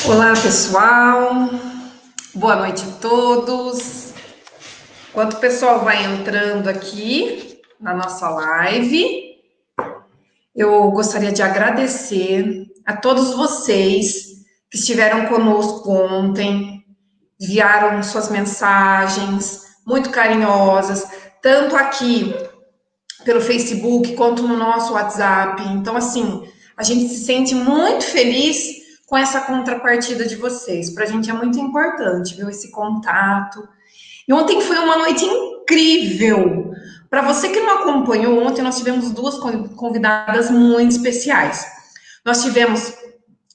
Olá, pessoal. Boa noite a todos. Enquanto o pessoal vai entrando aqui na nossa live, eu gostaria de agradecer a todos vocês que estiveram conosco ontem, enviaram suas mensagens muito carinhosas, tanto aqui pelo Facebook quanto no nosso WhatsApp. Então, assim, a gente se sente muito feliz com essa contrapartida de vocês. Para a gente é muito importante, viu, esse contato. E ontem foi uma noite incrível. Para você que não acompanhou, ontem nós tivemos duas convidadas muito especiais. Nós tivemos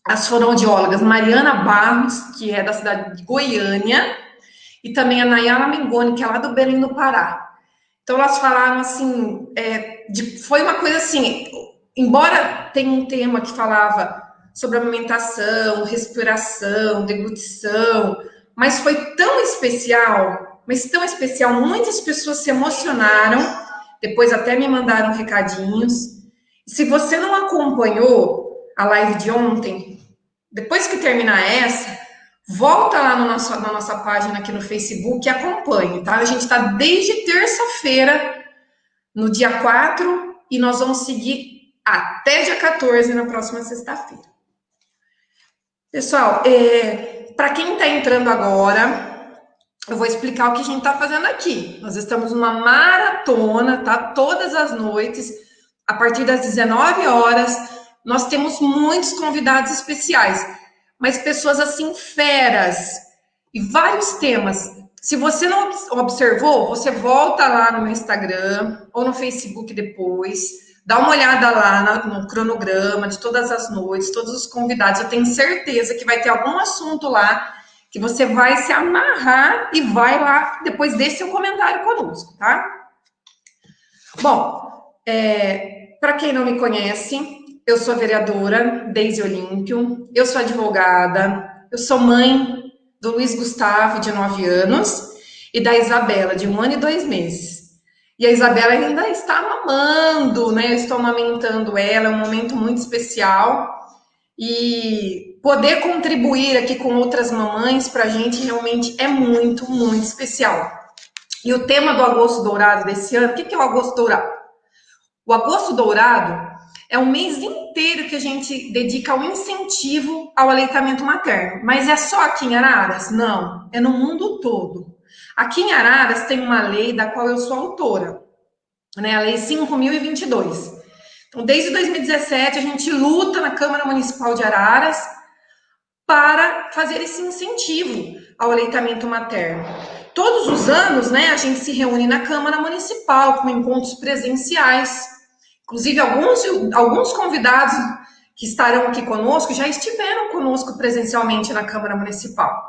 as fonoaudiólogas Mariana Barros, que é da cidade de Goiânia, e também a Nayara Mengoni, que é lá do Belém do Pará. Então elas falaram assim, foi uma coisa assim, embora tenha um tema que falava sobre amamentação, respiração, deglutição, mas foi tão especial, mas tão especial, muitas pessoas se emocionaram, depois até me mandaram recadinhos. Se você não acompanhou a live de ontem, depois que terminar essa, volta lá no na nossa página aqui no Facebook e acompanhe, tá? A gente está desde terça-feira, no dia 4, e nós vamos seguir até dia 14, na próxima sexta-feira. Pessoal, para quem está entrando agora, eu vou explicar o que a gente está fazendo aqui. Nós estamos numa maratona, tá? Todas as noites, a partir das 19 horas, nós temos muitos convidados especiais, mas pessoas assim feras e vários temas. Se você não observou, você volta lá no meu Instagram ou no Facebook depois, dá uma olhada lá no cronograma de todas as noites, todos os convidados. Eu tenho certeza que vai ter algum assunto lá que você vai se amarrar e vai lá depois desse seu comentário conosco, tá? Bom, para quem não me conhece, eu sou a vereadora Deise Olímpio, eu sou advogada, eu sou mãe do Luiz Gustavo, de 9 anos, e da Isabela, de 1 ano e 2 meses. E a Isabela ainda está mamando, né? Eu estou amamentando ela, é um momento muito especial. E poder contribuir aqui com outras mamães, para a gente realmente é muito, muito especial. E o tema do Agosto Dourado desse ano, o que é o Agosto Dourado? O Agosto Dourado é um mês inteiro que a gente dedica ao incentivo ao aleitamento materno. Mas é só aqui em Araras? Não, é no mundo todo. Aqui em Araras tem uma lei da qual eu sou autora, né? A Lei 5.022. Então, desde 2017, a gente luta na Câmara Municipal de Araras para fazer esse incentivo ao aleitamento materno. Todos os anos, né, a gente se reúne na Câmara Municipal com encontros presenciais. Inclusive, alguns convidados que estarão aqui conosco já estiveram conosco presencialmente na Câmara Municipal.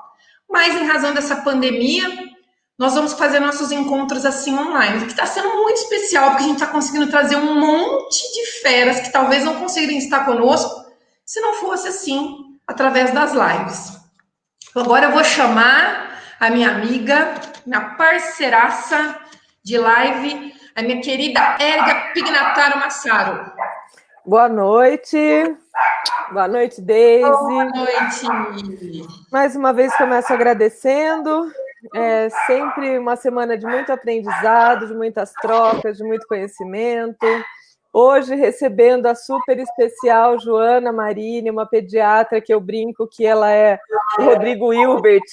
Mas, em razão dessa pandemia, nós vamos fazer nossos encontros assim online, o que está sendo muito especial, porque a gente está conseguindo trazer um monte de feras que talvez não conseguiriam estar conosco se não fosse assim, através das lives. Agora eu vou chamar a minha amiga, minha parceiraça de live, a minha querida Érica Pignataro Massaro. Boa noite. Boa noite, Deise. Boa noite. Mais uma vez começo agradecendo. É sempre uma semana de muito aprendizado, de muitas trocas, de muito conhecimento. Hoje recebendo a super especial Joana Marini, uma pediatra que eu brinco que ela é o Rodrigo Hilbert,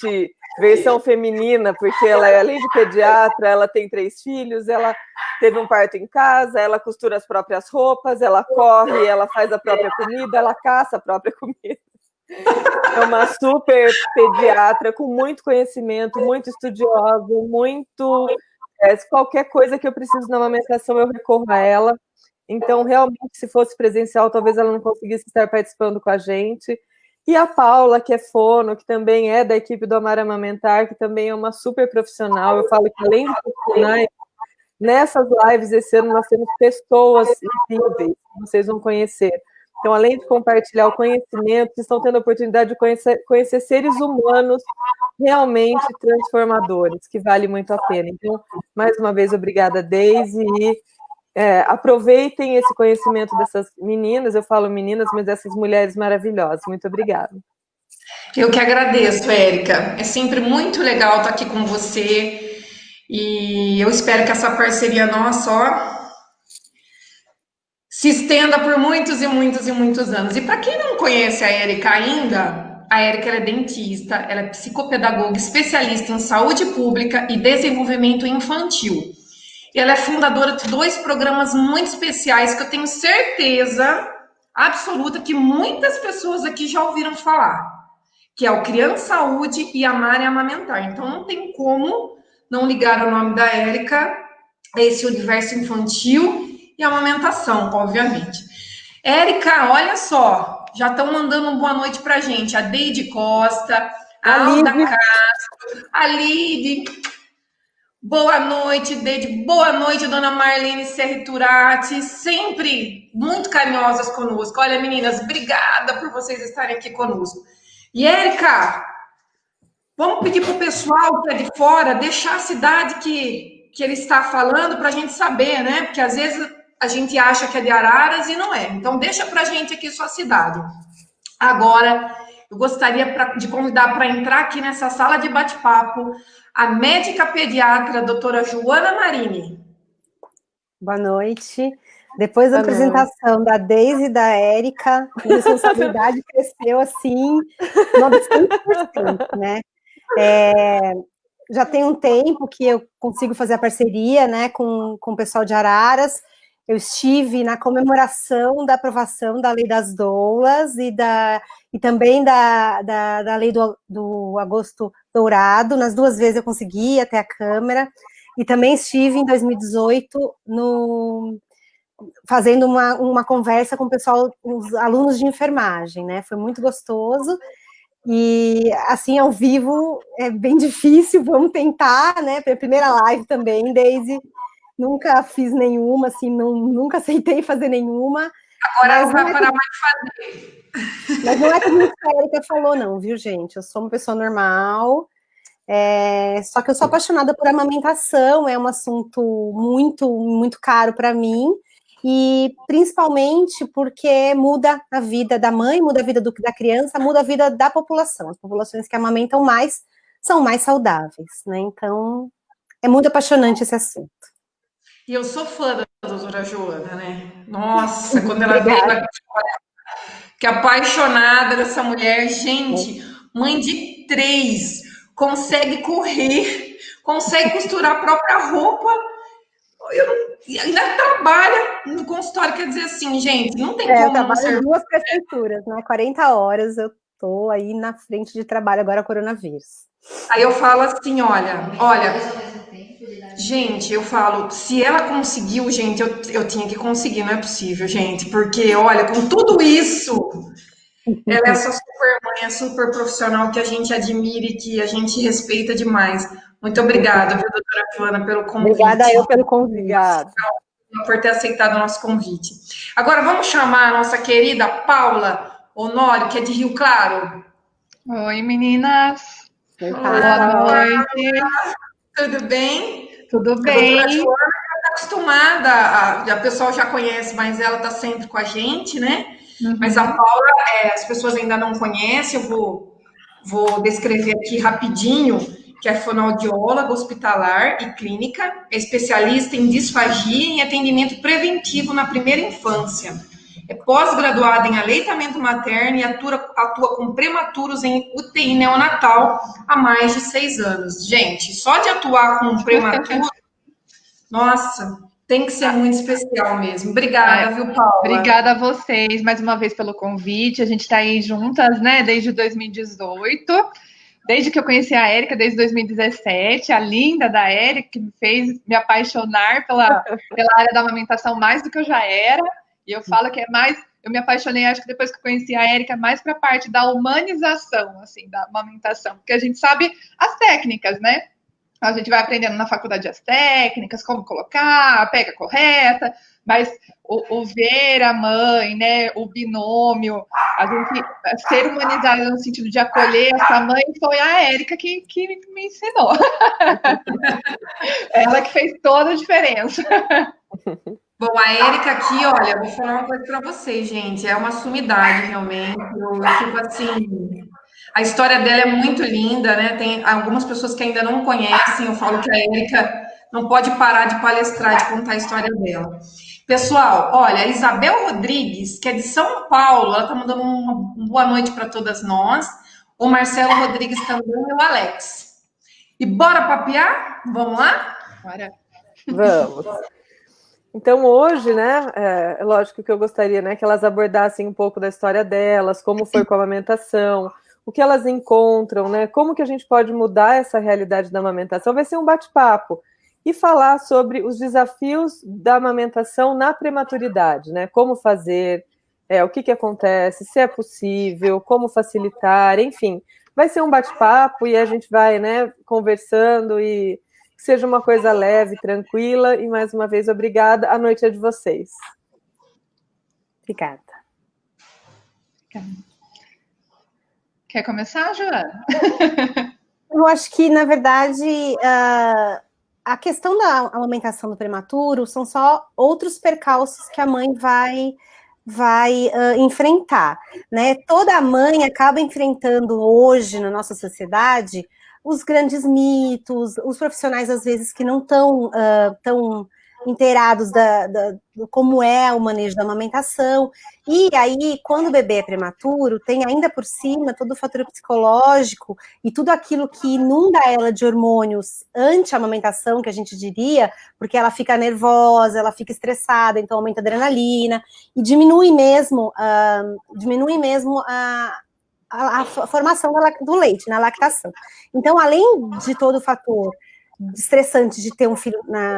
versão feminina, porque ela é, além de pediatra, ela tem 3 filhos, ela teve um parto em casa, ela costura as próprias roupas, ela corre, ela faz a própria comida, ela caça a própria comida. É uma super pediatra com muito conhecimento, muito estudiosa, muito... qualquer coisa que eu preciso na amamentação, eu recorro a ela. Então, realmente, se fosse presencial, talvez ela não conseguisse estar participando com a gente. E a Paula, que é fono, que também é da equipe do Amar Amamentar, que também é uma super profissional. Eu falo que, além de profissionais, nessas lives esse ano nós temos pessoas incríveis, que vocês vão conhecer. Então, além de compartilhar o conhecimento, vocês estão tendo a oportunidade de conhecer seres humanos realmente transformadores, que vale muito a pena. Então, mais uma vez, obrigada, Deise, aproveitem esse conhecimento dessas meninas, eu falo meninas, mas dessas mulheres maravilhosas. Muito obrigada. Eu que agradeço, Érica. É sempre muito legal estar aqui com você e eu espero que essa parceria nossa, ó, se estenda por muitos e muitos e muitos anos. E para quem não conhece a Érica ainda, a Érica ela é dentista, ela é psicopedagoga, especialista em saúde pública e desenvolvimento infantil. E ela é fundadora de 2 programas muito especiais que eu tenho certeza absoluta que muitas pessoas aqui já ouviram falar, que é o Criança Saúde e Amar e Amamentar. Então não tem como não ligar o nome da Érica a esse universo infantil e amamentação, obviamente. Érica, olha só, já estão mandando uma boa noite pra gente. A Deide Costa, a Alda Castro, a Lide. Boa noite, Deide. Boa noite, dona Marlene Serri Turati, sempre muito carinhosas conosco. Olha, meninas, obrigada por vocês estarem aqui conosco. E, Érica, vamos pedir para o pessoal que é de fora deixar a cidade que ele está falando para a gente saber, né? Porque às vezes a gente acha que é de Araras e não é. Então, deixa para a gente aqui sua cidade. Agora, eu gostaria de convidar para entrar aqui nessa sala de bate-papo a médica pediatra, doutora Joana Marini. Boa noite. Depois da apresentação da Deise e da Érica, a responsabilidade cresceu assim, 900%, né? Já tem um tempo que eu consigo fazer a parceria, né, com o pessoal de Araras. Eu estive na comemoração da aprovação da Lei das Doulas e também da Lei do Agosto Dourado. Nas 2 vezes eu consegui ir até a Câmara. E também estive em 2018 fazendo uma conversa com o pessoal, os alunos de enfermagem, né? Foi muito gostoso. E, assim, ao vivo é bem difícil, vamos tentar, né? Foi a primeira live também, Deise. Nunca fiz nenhuma, assim, nunca aceitei fazer nenhuma. Agora não vai parar mais de fazer. Mas não é como a Érica falou, não, viu, gente? Eu sou uma pessoa normal, só que eu sou apaixonada por amamentação, é um assunto muito, muito caro para mim, e principalmente porque muda a vida da mãe, muda a vida da criança, muda a vida da população. As populações que amamentam mais são mais saudáveis, né? Então, é muito apaixonante esse assunto. E eu sou fã da doutora Joana, né? Nossa, quando ela veio aqui, que apaixonada dessa mulher, gente, mãe de 3, consegue correr, consegue costurar a própria roupa, ainda trabalha no consultório, quer dizer assim, gente, não tem como eu trabalho em 2 prefeituras, né? 40 horas eu tô aí na frente de trabalho agora, coronavírus. Aí eu falo assim, olha, gente, eu falo, se ela conseguiu, gente, eu tinha que conseguir, não é possível, gente, porque, olha, com tudo isso, ela é essa super mãe, é super profissional que a gente admira e que a gente respeita demais. Muito obrigada, viu, doutora Joana, pelo convite. Obrigada eu pelo convite. Por ter aceitado o nosso convite. Agora vamos chamar a nossa querida Paula Honório, que é de Rio Claro. Oi, meninas. Boa noite. Tudo bem? Tudo bem. A doutora Joana já está acostumada, o pessoal já conhece, mas ela está sempre com a gente, né? Uhum. Mas a Paula, as pessoas ainda não conhecem, eu vou descrever aqui rapidinho, que é fonoaudióloga hospitalar e clínica, é especialista em disfagia e em atendimento preventivo na primeira infância. É pós-graduada em aleitamento materno e atua com prematuros em UTI neonatal há mais de 6 anos. Gente, só de atuar com um prematuro, nossa, tem que ser muito especial mesmo. Obrigada, viu, Paula? Obrigada a vocês, mais uma vez, pelo convite. A gente está aí juntas, né, desde 2018. Desde que eu conheci a Érica, desde 2017, a linda da Érica, que me fez me apaixonar pela área da amamentação mais do que eu já era. E eu falo que eu me apaixonei, acho que depois que eu conheci a Érica, mais para a parte da humanização, assim, da amamentação. Porque a gente sabe as técnicas, né? A gente vai aprendendo na faculdade as técnicas, como colocar, a pega correta, mas o ver a mãe, né, o binômio, a gente ser humanizada no sentido de acolher essa mãe, foi a Érica que me ensinou. Ela que fez toda a diferença. Bom, a Érica aqui, olha, vou falar uma coisa para vocês, gente. É uma sumidade, realmente. Tipo assim, a história dela é muito linda, né? Tem algumas pessoas que ainda não conhecem. Eu falo que a Érica não pode parar de palestrar, de contar a história dela. Pessoal, olha, a Isabel Rodrigues, que é de São Paulo, ela está mandando uma boa noite para todas nós. O Marcelo Rodrigues também e o Alex. E bora papear? Vamos lá? Bora. Vamos. Então, hoje, né, é lógico que eu gostaria, né, que elas abordassem um pouco da história delas, como foi com a amamentação, o que elas encontram, né, como que a gente pode mudar essa realidade da amamentação. Vai ser um bate-papo e falar sobre os desafios da amamentação na prematuridade, né, como fazer, o que acontece, se é possível, como facilitar, enfim. Vai ser um bate-papo e a gente vai, né, conversando e que seja uma coisa leve, tranquila, e mais uma vez, obrigada. A noite é de vocês. Obrigada. Quer começar, Joana? Eu acho que, na verdade, a questão da amamentação do prematuro são só outros percalços que a mãe vai enfrentar, né? Toda mãe acaba enfrentando hoje na nossa sociedade os grandes mitos, os profissionais às vezes que não estão tão inteirados do como é o manejo da amamentação, e aí quando o bebê é prematuro, tem ainda por cima todo o fator psicológico e tudo aquilo que inunda ela de hormônios anti-amamentação, que a gente diria, porque ela fica nervosa, ela fica estressada, então aumenta a adrenalina, e diminui mesmo a formação do leite, na lactação. Então, além de todo o fator estressante de ter um filho na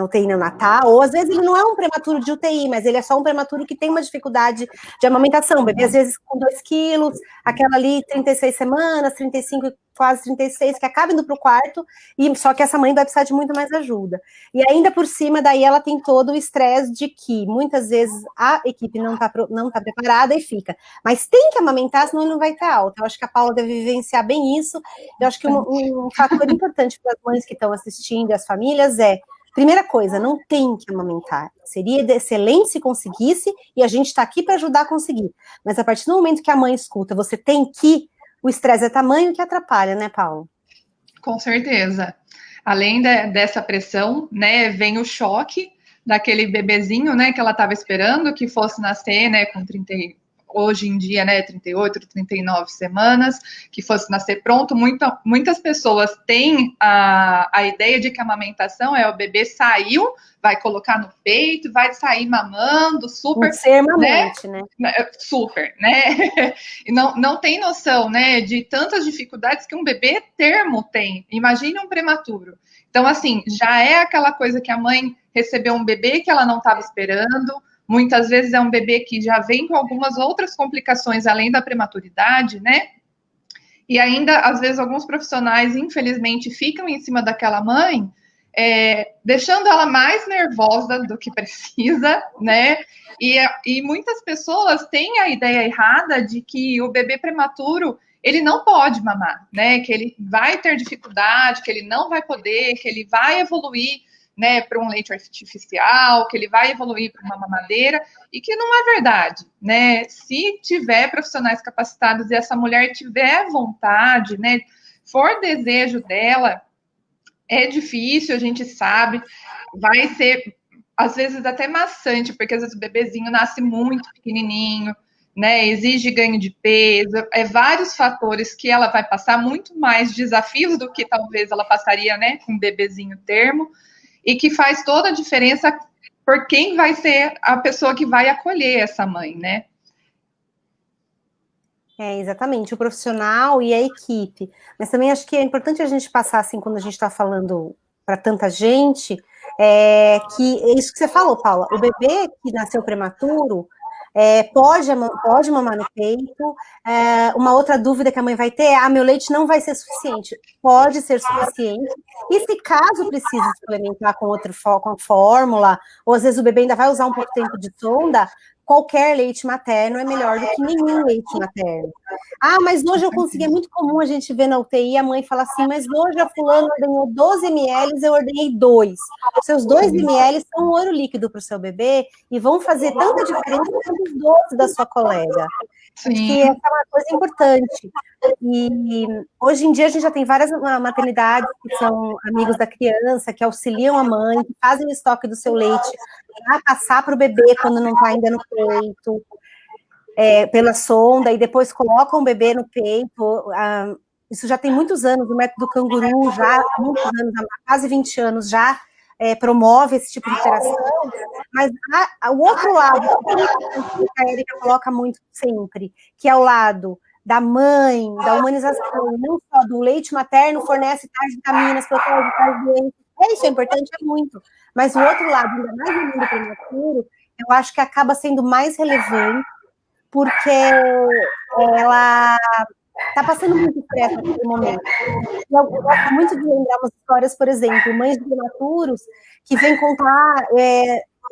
UTI neonatal, ou às vezes ele não é um prematuro de UTI, mas ele é só um prematuro que tem uma dificuldade de amamentação, o bebê às vezes com 2 quilos, aquela ali 36 semanas, 35, quase 36, que acaba indo para o quarto, e só que essa mãe vai precisar de muito mais ajuda. E ainda por cima, daí ela tem todo o estresse de que muitas vezes a equipe não tá preparada e fica, mas tem que amamentar, senão ele não vai ter alta. Eu acho que a Paula deve vivenciar bem isso. Eu acho que um fator importante para as mães que estão assistindo e as famílias primeira coisa, não tem que amamentar. Seria excelente se conseguisse, e a gente está aqui para ajudar a conseguir. Mas a partir do momento que a mãe escuta, você tem que, o estresse é tamanho que atrapalha, né, Paulo? Com certeza. Além dessa pressão, né, vem o choque daquele bebezinho, né, que ela estava esperando que fosse nascer, né, com 30, hoje em dia, né, 38, 39 semanas, que fosse nascer pronto. Muitas pessoas têm a ideia de que a amamentação é o bebê saiu, vai colocar no peito, vai sair mamando, super... Ser mamante, né? Super, né? E não tem noção, né, de tantas dificuldades que um bebê termo tem. Imagine um prematuro. Então, assim, já é aquela coisa que a mãe recebeu um bebê que ela não estava esperando. Muitas vezes é um bebê que já vem com algumas outras complicações além da prematuridade, né? E ainda, às vezes, alguns profissionais, infelizmente, ficam em cima daquela mãe, deixando ela mais nervosa do que precisa, né? E muitas pessoas têm a ideia errada de que o bebê prematuro, ele não pode mamar, né? Que ele vai ter dificuldade, que ele não vai poder, que ele vai evoluir, né, para um leite artificial, que ele vai evoluir para uma mamadeira, e que não é verdade, né? Se tiver profissionais capacitados e essa mulher tiver vontade, né, for desejo dela, é difícil, a gente sabe, vai ser, às vezes, até maçante, porque às vezes o bebezinho nasce muito pequenininho, né, exige ganho de peso, vários fatores que ela vai passar, muito mais desafios do que talvez ela passaria, né, com um bebezinho termo, e que faz toda a diferença por quem vai ser a pessoa que vai acolher essa mãe, né? Exatamente, o profissional e a equipe. Mas também acho que é importante a gente passar, assim, quando a gente está falando para tanta gente, que é isso que você falou, Paula, o bebê que nasceu prematuro, pode mamar no peito. Uma outra dúvida que a mãe vai ter é: meu leite não vai ser suficiente. Pode ser suficiente. E se caso precise suplementar com a fórmula, ou às vezes o bebê ainda vai usar um pouco tempo de sonda, qualquer leite materno é melhor do que nenhum leite materno. Ah, mas hoje eu consegui, é muito comum a gente ver na UTI, a mãe fala assim, mas hoje a fulana ordenou 12 ml, eu ordenei 2. Seus 2 ml são um ouro líquido para o seu bebê e vão fazer tanta diferença quanto os 12 da sua colega. Sim. Acho que essa é uma coisa importante. E hoje em dia a gente já tem várias maternidades que são amigos da criança, que auxiliam a mãe, que fazem o estoque do seu leite para passar para o bebê quando não está ainda no peito, pela sonda, e depois colocam o bebê no peito. Isso já tem muitos anos, o método canguru, já há muitos anos, há quase 20 anos já, promove esse tipo de interação, mas o outro lado, que a Érica coloca muito sempre, que é o lado da mãe, da humanização, não só do leite materno, fornece tais vitaminas, protege tais doenças, isso é importante, é muito, mas o outro lado, ainda mais no mundo prematuro, eu acho que acaba sendo mais relevante, porque ela está passando muito estresse naquele momento. Eu gosto muito de lembrar umas histórias, por exemplo, mães de prematuros que vêm contar,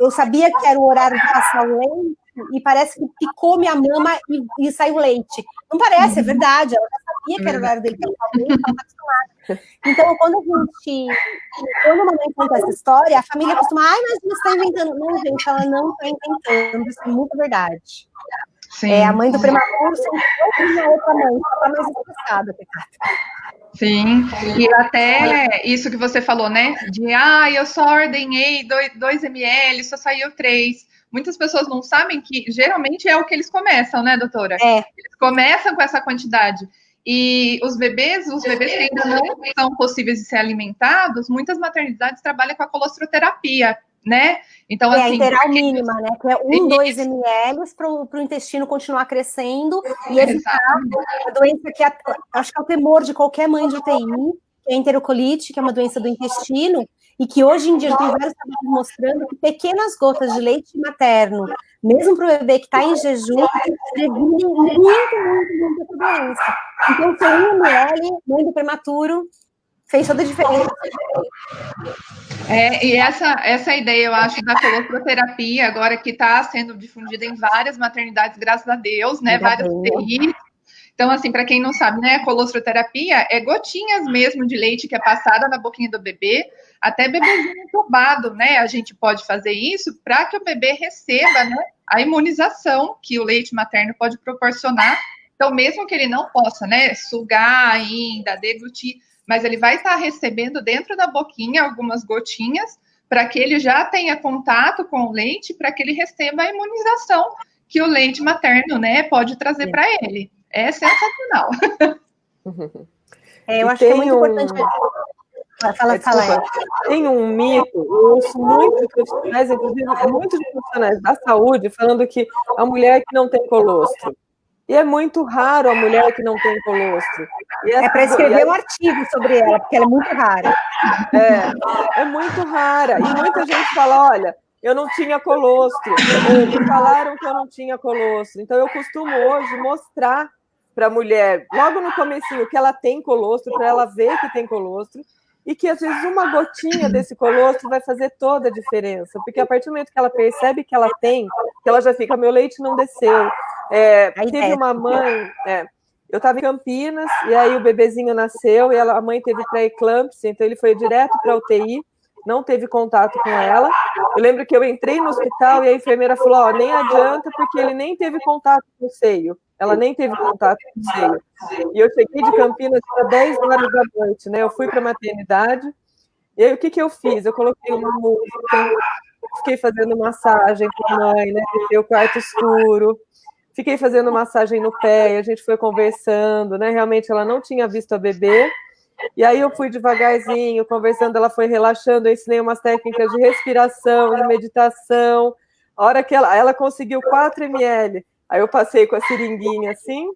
eu sabia que era o horário de passar o leite e parece que picou minha mama e saiu leite. Não parece, é verdade, ela já sabia que era o horário dele para passar o leite, ela está acostumada. Então, quando uma mãe conta essa história, a família costuma, mas você está inventando. Não, gente, ela não está inventando, isso é muito verdade. Sim. A mãe do prematuro sempre é outra mãe, só está mais estressada, pecado. Sim, e até isso que você falou, né? De, eu só ordenhei 2 ml, só saiu 3. Muitas pessoas não sabem que geralmente é o que eles começam, né, doutora? Eles começam com essa quantidade. E os bebês que ainda não são possíveis de ser alimentados, muitas maternidades trabalham com a colostroterapia, né? Então, assim, a integral mínima, né? Que é 2 ml para o intestino continuar crescendo e evitar a doença que acho que é o temor de qualquer mãe de UTI, que é a enterocolite, que é uma doença do intestino, e que hoje em dia tem vários trabalhos mostrando que pequenas gotas de leite materno, mesmo para o bebê que está em jejum, previnem muito essa doença. Então, seu 1 ml, mãe do prematuro, fez toda a diferença. E essa ideia, eu acho, da colostroterapia, agora que está sendo difundida em várias maternidades, graças a Deus, né? Várias UTIs. Então, assim, para quem não sabe, né? A colostroterapia é gotinhas mesmo de leite que é passada na boquinha do bebê, até bebezinho entubado, né? A gente pode fazer isso para que o bebê receba, né, a imunização que o leite materno pode proporcionar. Então, mesmo que ele não possa, né, sugar ainda, deglutir, mas ele vai estar recebendo dentro da boquinha algumas gotinhas para que ele já tenha contato com o leite, para que ele receba a imunização que o leite materno, né, pode trazer para ele. É sensacional. Eu acho que é muito importante. Fala. Tem um mito, eu ouço muitos profissionais, inclusive muitos profissionais da saúde, falando que a mulher que não tem colostro. E é muito raro a mulher que não tem colostro. É para escrever um artigo sobre ela, porque ela é muito rara. É muito rara. E muita gente fala, olha, eu não tinha colostro, ou me falaram que eu não tinha colostro. Então, eu costumo hoje mostrar para a mulher, logo no comecinho, que ela tem colostro, para ela ver que tem colostro, e que, às vezes, uma gotinha desse colostro vai fazer toda a diferença. Porque, a partir do momento que ela percebe que ela tem, que ela já fica, meu leite não desceu. Teve uma mãe... Eu estava em Campinas, e aí o bebezinho nasceu, e a mãe teve pré-eclâmpsia, então ele foi direto para a UTI, não teve contato com ela. Eu lembro que eu entrei no hospital e a enfermeira falou, nem adianta, porque ele nem teve contato com o seio. Ela nem teve contato com o seio. E eu cheguei de Campinas às 10 horas da noite, né? Eu fui para a maternidade, e aí o que eu fiz? Eu coloquei uma música, fiquei fazendo massagem com a mãe, né? Deixei o quarto escuro, fiquei fazendo massagem no pé, e a gente foi conversando, né? Realmente ela não tinha visto a bebê. E aí eu fui devagarzinho, conversando, ela foi relaxando, eu ensinei umas técnicas de respiração, de meditação. A hora que ela conseguiu 4 ml, aí eu passei com a seringuinha assim,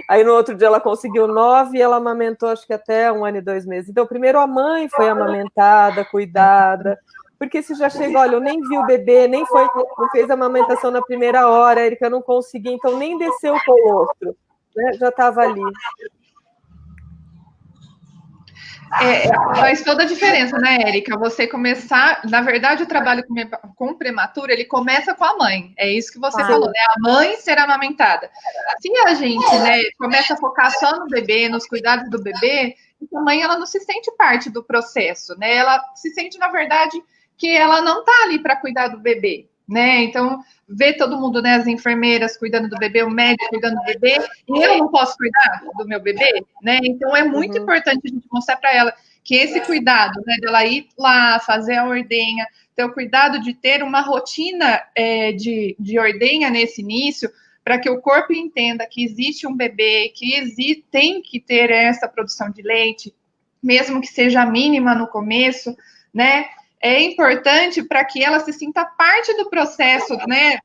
aí no outro dia ela conseguiu 9 e ela amamentou acho que até 1 ano e 2 meses. Então primeiro a mãe foi amamentada, cuidada, porque se já chega, olha, eu nem vi o bebê, não fez a amamentação na primeira hora, a Érica não conseguia, então nem desceu o colostro, né? Já estava ali. Faz toda a diferença, né, Érica? Você começar, na verdade, o trabalho com o prematuro, ele começa com a mãe. É isso que você falou, né? A mãe ser amamentada. Se a gente, né, começa a focar só no bebê, nos cuidados do bebê, a mãe, ela não se sente parte do processo, né? Ela se sente, na verdade, que ela não tá ali para cuidar do bebê, né? Então, ver todo mundo, né, as enfermeiras cuidando do bebê, o médico cuidando do bebê, e eu não posso cuidar do meu bebê, né? Então, é muito importante a gente mostrar para ela que esse cuidado, né, dela ir lá, fazer a ordenha, ter o cuidado de ter uma rotina de ordenha nesse início, para que o corpo entenda que existe um bebê, que tem que ter essa produção de leite, mesmo que seja mínima no começo, né? É importante para que ela se sinta parte do processo, né,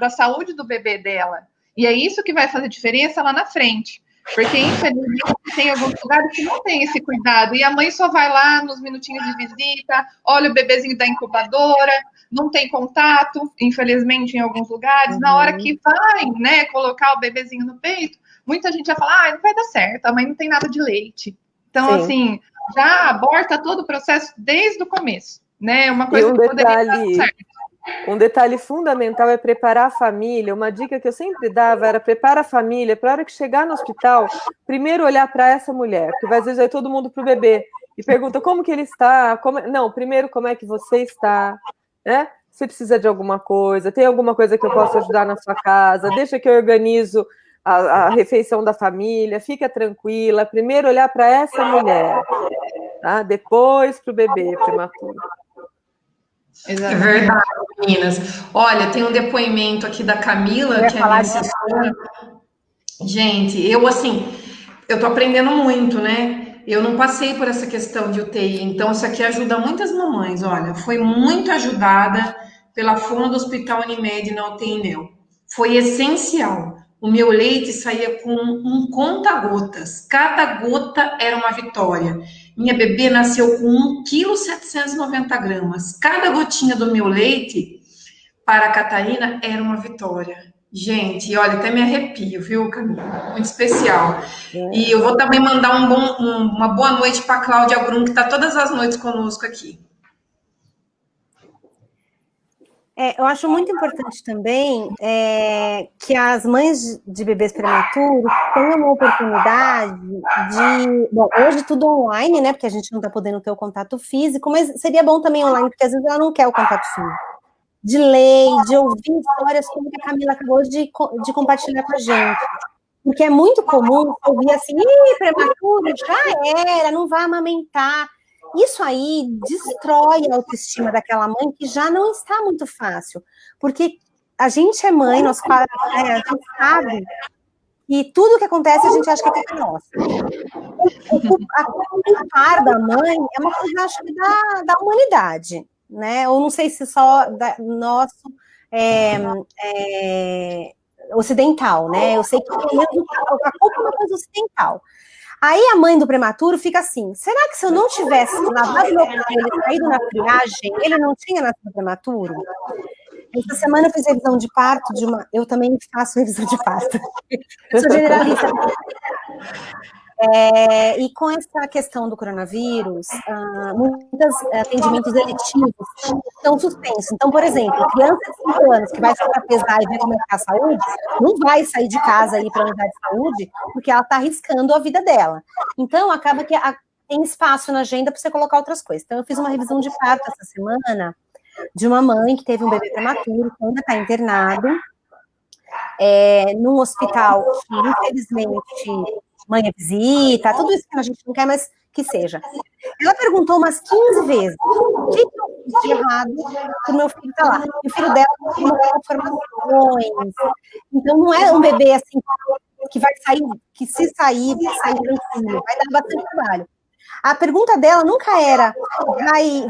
da saúde do bebê dela. E é isso que vai fazer diferença lá na frente. Porque, infelizmente, tem alguns lugares que não tem esse cuidado. E a mãe só vai lá nos minutinhos de visita, olha o bebezinho da incubadora, não tem contato, infelizmente, em alguns lugares. Na hora que vai, né, colocar o bebezinho no peito, muita gente vai falar, não vai dar certo, a mãe não tem nada de leite. Então, assim, já aborta todo o processo desde o começo. Né? Uma coisa que poderia dar certo. Um detalhe fundamental é preparar a família. Uma dica que eu sempre dava era preparar a família para a hora que chegar no hospital, primeiro olhar para essa mulher, porque às vezes vai todo mundo para o bebê e pergunta como que ele está. Não, primeiro como é que você está, né? Você precisa de alguma coisa, tem alguma coisa que eu possa ajudar na sua casa, deixa que eu organizo a refeição da família, fica tranquila, primeiro olhar para essa mulher, tá? Depois para o bebê prematuro. É verdade, meninas. Olha, tem um depoimento aqui da Camila, que é a minha assessora. Gente, eu tô aprendendo muito, né? Eu não passei por essa questão de UTI, então isso aqui ajuda muitas mamães. Olha, foi muito ajudada pela fona do Hospital Unimed na UTI Neo. Foi essencial. O meu leite saía com um conta-gotas. Cada gota era uma vitória. Minha bebê nasceu com 1,790 kg. Cada gotinha do meu leite para a Catarina era uma vitória. Gente, olha, até me arrepio, viu, Camila? Muito especial. E eu vou também mandar uma boa noite para a Cláudia Brum, que está todas as noites conosco aqui. Eu acho muito importante também que as mães de bebês prematuros tenham uma oportunidade de... Bom, hoje tudo online, né? Porque a gente não está podendo ter o contato físico, mas seria bom também online, porque às vezes ela não quer o contato físico. De ler, de ouvir histórias como a Camila acabou de compartilhar com a gente. Porque é muito comum ouvir assim, prematuro, já era, não vai amamentar. Isso aí destrói a autoestima daquela mãe que já não está muito fácil. Porque a gente é mãe, a gente sabe que tudo que acontece a gente acha que é culpa nossa. A culpa da mãe é uma coisa, acho que, da humanidade. Né? Ou não sei se só nosso ocidental, né? Eu sei que pelo menos a culpa é uma coisa ocidental. Aí a mãe do prematuro fica assim, será que se eu não tivesse lavado meu cabelo e saído na friagem, ele não tinha nascido prematuro? Essa semana eu fiz revisão de parto de uma... Eu também faço revisão de parto. Eu sou generalista. E com essa questão do coronavírus, muitos atendimentos eletivos estão suspensos. Então, por exemplo, criança de 5 anos que vai se pesar e ver como é que está a saúde, não vai sair de casa e ir para a unidade de saúde, porque ela está arriscando a vida dela. Então, acaba que tem espaço na agenda para você colocar outras coisas. Então, eu fiz uma revisão de parto essa semana de uma mãe que teve um bebê prematuro, que ainda está internado, num hospital que, infelizmente... mãe é visita, tudo isso que a gente não quer, mas que seja. Ela perguntou umas 15 vezes o que eu fiz de errado para o meu filho estar lá. E o filho dela tem informações. Então, não é um bebê assim que vai sair, que se sair, vai sair tranquilo, vai dar bastante trabalho. A pergunta dela nunca era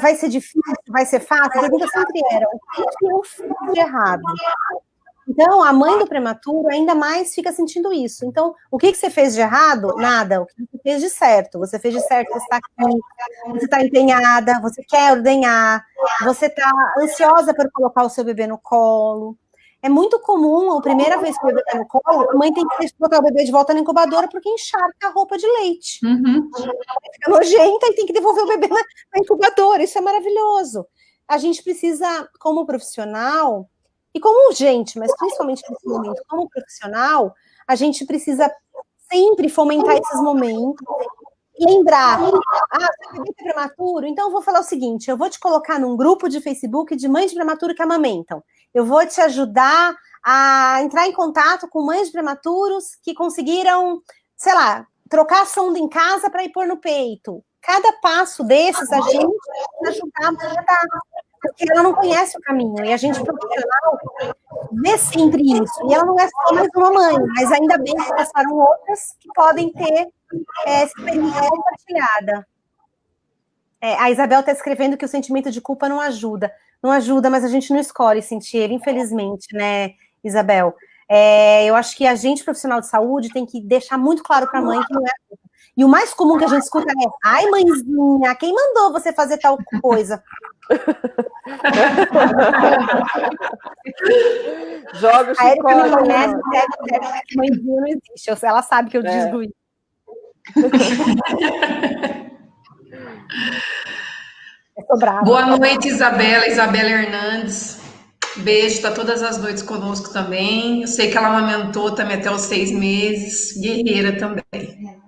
vai ser difícil, vai ser fácil, a pergunta sempre era o que eu fiz de errado. Então, a mãe do prematuro ainda mais fica sentindo isso. Então, o que você fez de errado? Nada. O que você fez de certo? Você fez de certo, você está aqui, você está empenhada, você quer ordenhar, você está ansiosa por colocar o seu bebê no colo. É muito comum, a primeira vez que o bebê está no colo, a mãe tem que botar o bebê de volta na incubadora porque encharca a roupa de leite. Fica nojenta e tem que devolver o bebê na incubadora. Isso é maravilhoso. A gente precisa, como profissional, e como gente, mas principalmente nesse momento, como profissional, a gente precisa sempre fomentar esses momentos. Lembrar, seu bebê é prematuro? Então eu vou falar o seguinte, eu vou te colocar num grupo de Facebook de mães de prematuro que amamentam. Eu vou te ajudar a entrar em contato com mães de prematuros que conseguiram, sei lá, trocar a sonda em casa para ir pôr no peito. Cada passo desses, a gente vai ajudar a ajudar, porque ela não conhece o caminho, e a gente profissional vê sempre isso, e ela não é só mais uma mãe, mas ainda bem que passaram outras que podem ter essa experiência compartilhada. A Isabel está escrevendo que o sentimento de culpa não ajuda. Não ajuda, mas a gente não escolhe sentir ele, infelizmente, né, Isabel? Eu acho que a gente, profissional de saúde, tem que deixar muito claro para a mãe que não é culpa. E o mais comum que a gente escuta é: ai, mãezinha, quem mandou você fazer tal coisa? Joga o chicote. A Erika me conhece, que mãezinha não existe. Ela sabe que eu digo isso. Eu tô brava. Boa noite, Isabela Hernandes. Beijo, está todas as noites conosco também. Eu sei que ela amamentou também até os 6 meses, guerreira também.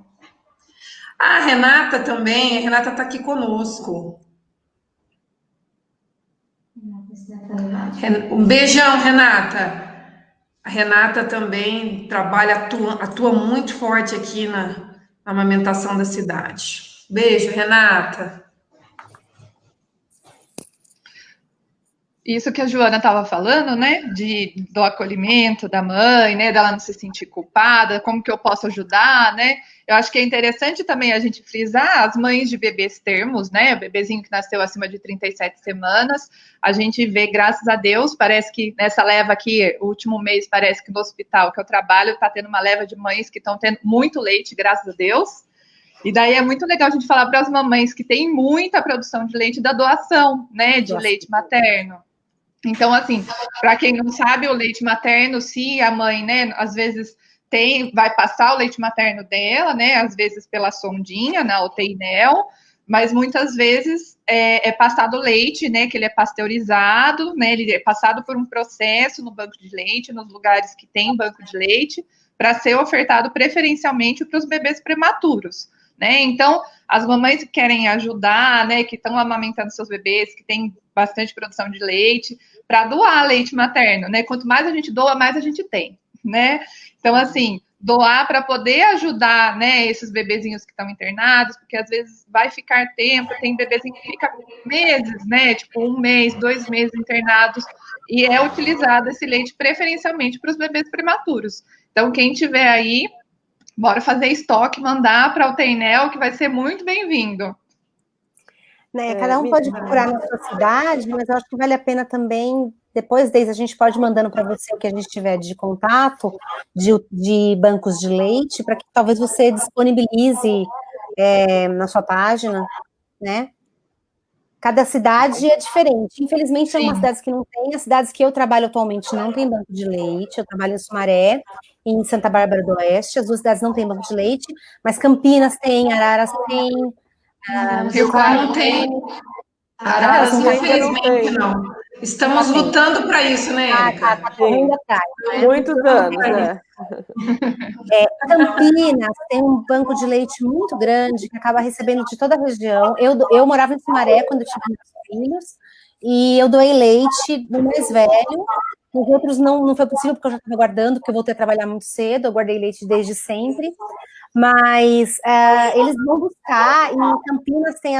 A Renata também, a Renata está aqui conosco. Um beijão, Renata. A Renata também trabalha, atua muito forte aqui na amamentação da cidade. Beijo, Renata. Isso que a Joana estava falando, né, do acolhimento da mãe, né, dela não se sentir culpada, como que eu posso ajudar, né? Eu acho que é interessante também a gente frisar as mães de bebês termos, né, o bebezinho que nasceu acima de 37 semanas, a gente vê, graças a Deus, parece que nessa leva aqui, o último mês, parece que no hospital que eu trabalho, está tendo uma leva de mães que estão tendo muito leite, graças a Deus. E daí é muito legal a gente falar para as mamães que têm muita produção de leite da doação, né, de leite materno. Então, assim, para quem não sabe, o leite materno, se a mãe, né, às vezes vai passar o leite materno dela, né, às vezes pela sondinha, na UTI NEL, mas muitas vezes é passado o leite, né, que ele é pasteurizado, né, ele é passado por um processo no banco de leite, nos lugares que tem banco de leite, para ser ofertado preferencialmente para os bebês prematuros, né? Então, as mamães que querem ajudar, né, que estão amamentando seus bebês, que têm bastante produção de leite, para doar leite materno, né? Quanto mais a gente doa, mais a gente tem, né? Então, assim, doar para poder ajudar, né, esses bebezinhos que estão internados, porque às vezes vai ficar tempo, tem bebezinho que fica meses, né? Tipo, 1 mês, 2 meses internados, e é utilizado esse leite preferencialmente para os bebês prematuros. Então, quem tiver aí, bora fazer estoque, mandar para o UTI NEL, que vai ser muito bem-vindo. Né, cada um pode procurar na sua cidade, mas eu acho que vale a pena também, depois deles, a gente pode ir mandando para você o que a gente tiver de contato, de bancos de leite, para que talvez você disponibilize na sua página, né? Cada cidade é diferente. Infelizmente, tem umas cidades que não tem. As cidades que eu trabalho atualmente não tem banco de leite. Eu trabalho em Sumaré, em Santa Bárbara do Oeste. As 2 cidades não têm banco de leite, mas Campinas tem, Araras tem, Rio Claro não tem. Araras, infelizmente, não. Estamos lutando para isso, né, Erika? Tá correndo atrás. Muitos anos, né? Campinas tem um banco de leite muito grande, que acaba recebendo de toda a região. Eu morava em Sumaré quando eu tive meus filhos, e eu doei leite do mais velho. Os outros não foi possível, porque eu já estava guardando, porque eu voltei a trabalhar muito cedo, eu guardei leite desde sempre. Mas eles vão buscar, e em Campinas tem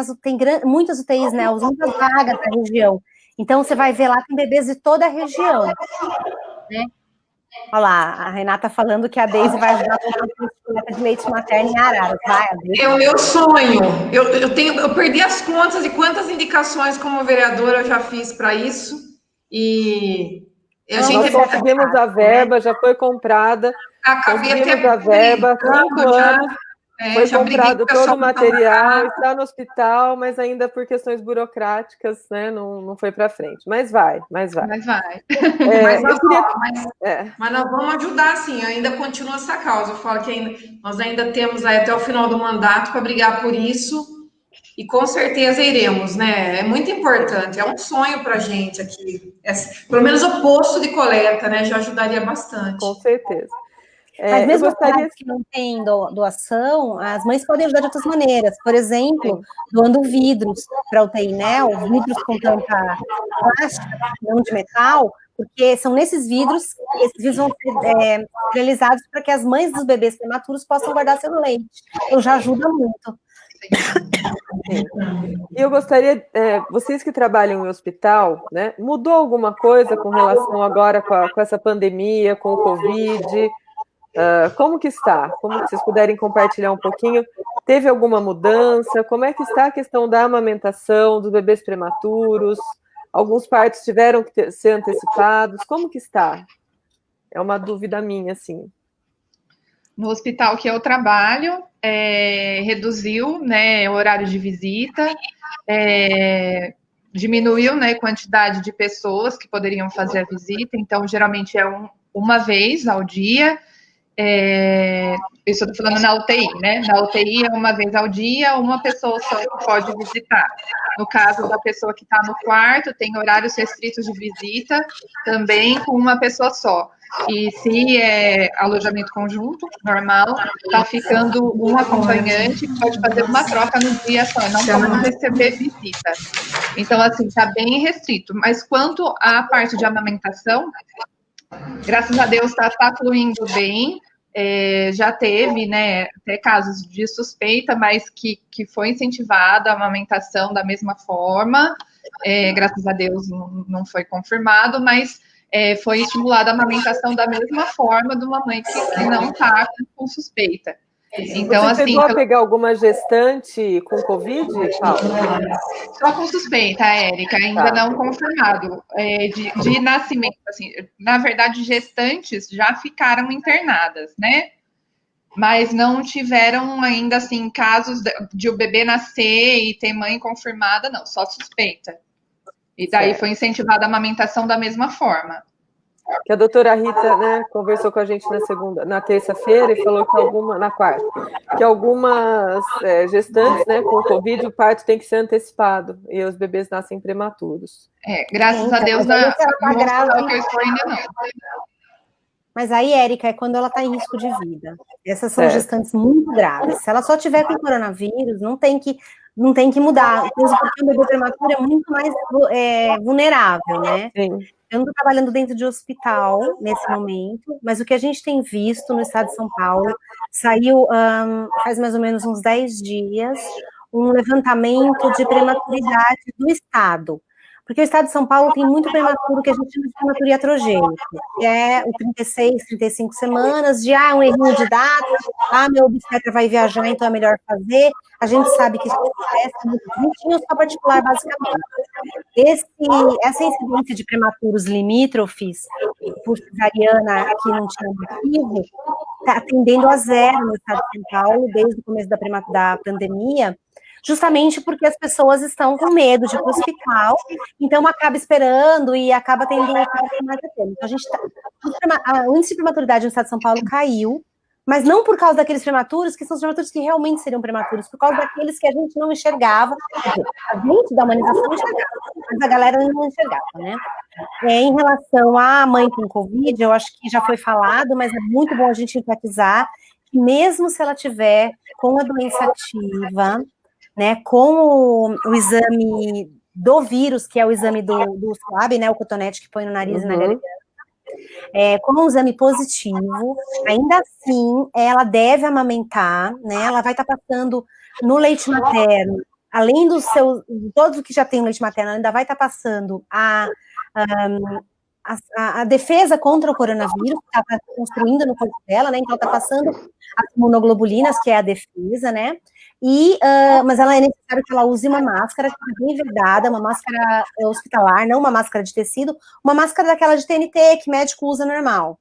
muitas UTIs, né, muitas vagas da região. Então, você vai ver lá, tem bebês de toda a região, né? Olha lá, a Renata falando que a Deise vai ajudar a coleta de leite materno em Araras. É o meu sonho. Eu perdi as contas de quantas indicações como vereadora eu já fiz para isso. E nós conseguimos a verba, já foi comprada. Acabei conseguimos a verba, 5 anos. Foi comprado todo o material, está no hospital, mas ainda por questões burocráticas, né, não foi para frente. Mas vai. Mas nós vamos ajudar, sim, ainda continua essa causa. Eu falo que nós ainda temos aí até o final do mandato para brigar por isso, e com certeza iremos, né? É muito importante, é um sonho para a gente aqui. Pelo menos o posto de coleta, né, já ajudaria bastante. Com certeza. Mas mesmo que não tem doação, as mães podem ajudar de outras maneiras. Por exemplo, doando vidros para UTI, né? Os vidros com tampa plástica, não de metal, porque são nesses vidros, esses vidros vão ser realizados para que as mães dos bebês prematuros possam guardar seu leite. Então já ajuda muito. E eu gostaria, vocês que trabalham em hospital, né? Mudou alguma coisa com relação agora com essa pandemia, com o Covid? Como que está? Como que vocês puderem compartilhar um pouquinho? Teve alguma mudança? Como é que está a questão da amamentação dos bebês prematuros? Alguns partos tiveram que ser antecipados. Como que está? É uma dúvida minha, assim. No hospital que eu trabalho, reduziu, né, o horário de visita, diminuiu, né, a quantidade de pessoas que poderiam fazer a visita. Então, geralmente é uma vez ao dia. Isso eu estou falando na UTI, né? Na UTI é uma vez ao dia, uma pessoa só que pode visitar. No caso da pessoa que está no quarto, tem horários restritos de visita, também com uma pessoa só. E se é alojamento conjunto, normal, está ficando um acompanhante que pode fazer uma troca no dia só, não pode receber visita. Então, assim, está bem restrito. Mas quanto à parte de amamentação, graças a Deus está fluindo bem. Já teve, né, até casos de suspeita, mas que foi incentivada a amamentação da mesma forma. Graças a Deus não foi confirmado, mas foi estimulada a amamentação da mesma forma de uma mãe que não está com suspeita. Então, você chegou a pegar alguma gestante com Covid, Paula? Só com suspeita, Érica, ainda não confirmado. De nascimento, assim, na verdade, gestantes já ficaram internadas, né? Mas não tiveram ainda, assim, casos de o bebê nascer e ter mãe confirmada, não, só suspeita. E daí foi incentivada a amamentação da mesma forma. Que a doutora Rita, né, conversou com a gente na terça-feira e falou que na quarta, que algumas gestantes, né, com Covid, o parto tem que ser antecipado e os bebês nascem prematuros. Graças a Deus, no hospital que eu estou ainda não. Mas aí, Érica, é quando ela está em risco de vida. Essas são gestantes muito graves. Se ela só tiver com coronavírus, não tem que mudar. Porque o bebê prematuro é muito mais vulnerável, né? Sim. Eu não estou trabalhando dentro de hospital nesse momento, mas o que a gente tem visto no estado de São Paulo, saiu faz mais ou menos uns 10 dias, um levantamento de prematuridade do estado. Porque o estado de São Paulo tem muito prematuro que a gente chama de prematuro iatrogênico, que é o 36, 35 semanas, de um errinho de data, meu obstetra vai viajar, então é melhor fazer. A gente sabe que isso acontece muito bonitinho, só particular, basicamente. Essa incidência de prematuros limítrofes por cesariana que não tinha motivo, está tendendo a zero no estado de São Paulo, desde o começo da pandemia, justamente porque as pessoas estão com medo de ir para o hospital, então acaba esperando e acaba tendo mais tempo. Então, o índice de prematuridade no estado de São Paulo caiu, mas não por causa daqueles prematuros, que são os prematuros que realmente seriam prematuros, por causa daqueles que a gente não enxergava, a gente da humanização enxergava, mas a galera não enxergava, né? Em relação à mãe com Covid, eu acho que já foi falado, mas é muito bom a gente enfatizar que mesmo se ela tiver com a doença ativa, né, com o exame do vírus, que é o exame do swab, né, o cotonete que põe no nariz e na garganta, com um exame positivo, ainda assim, ela deve amamentar, né, ela vai estar passando no leite materno, além todos que já tem no leite materno, ela ainda vai estar passando a defesa contra o coronavírus, que está construindo no corpo dela, né, então ela está passando as imunoglobulinas, que é a defesa, né, mas ela é necessário que ela use uma máscara que é bem vedada, uma máscara hospitalar, não uma máscara de tecido, uma máscara daquela de TNT que médico usa normal.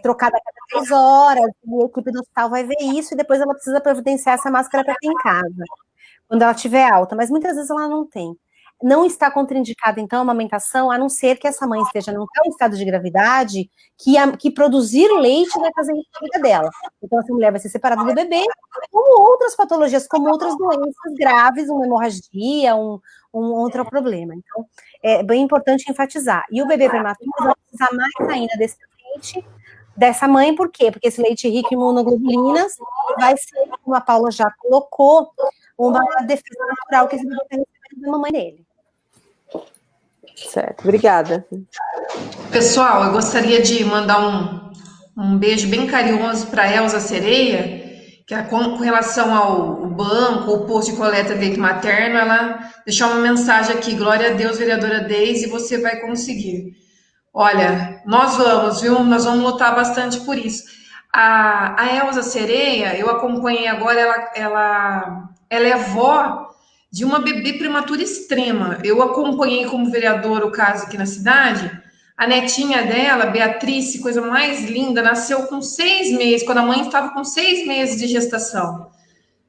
trocada a cada 3 horas, e a equipe do hospital vai ver isso, e depois ela precisa providenciar essa máscara para ter em casa, quando ela tiver alta, mas muitas vezes ela não tem. Não está contraindicada, então, a amamentação, a não ser que essa mãe esteja num tal estado de gravidade que produzir leite vai fazer isso na vida dela. Então, essa mulher vai ser separada do bebê, como outras patologias, como outras doenças graves, uma hemorragia, um outro problema. Então, é bem importante enfatizar. E o bebê prematuro vai precisar mais ainda desse leite dessa mãe, por quê? Porque esse leite rico em imunoglobulinas vai ser, como a Paula já colocou, uma defesa natural que esse bebê tem da mamãe dele. Certo, obrigada. Pessoal, eu gostaria de mandar um beijo bem carinhoso para a Elza Sereia, que com relação ao banco, o posto de coleta de leite materno, ela deixou uma mensagem aqui: glória a Deus, vereadora Deise, você vai conseguir. Olha, nós vamos, viu? Nós vamos lutar bastante por isso. A Elza Sereia, eu acompanhei agora, ela é avó de uma bebê prematura extrema. Eu acompanhei como vereador o caso aqui na cidade. A netinha dela, Beatriz, coisa mais linda, nasceu com 6 meses, quando a mãe estava com 6 meses de gestação.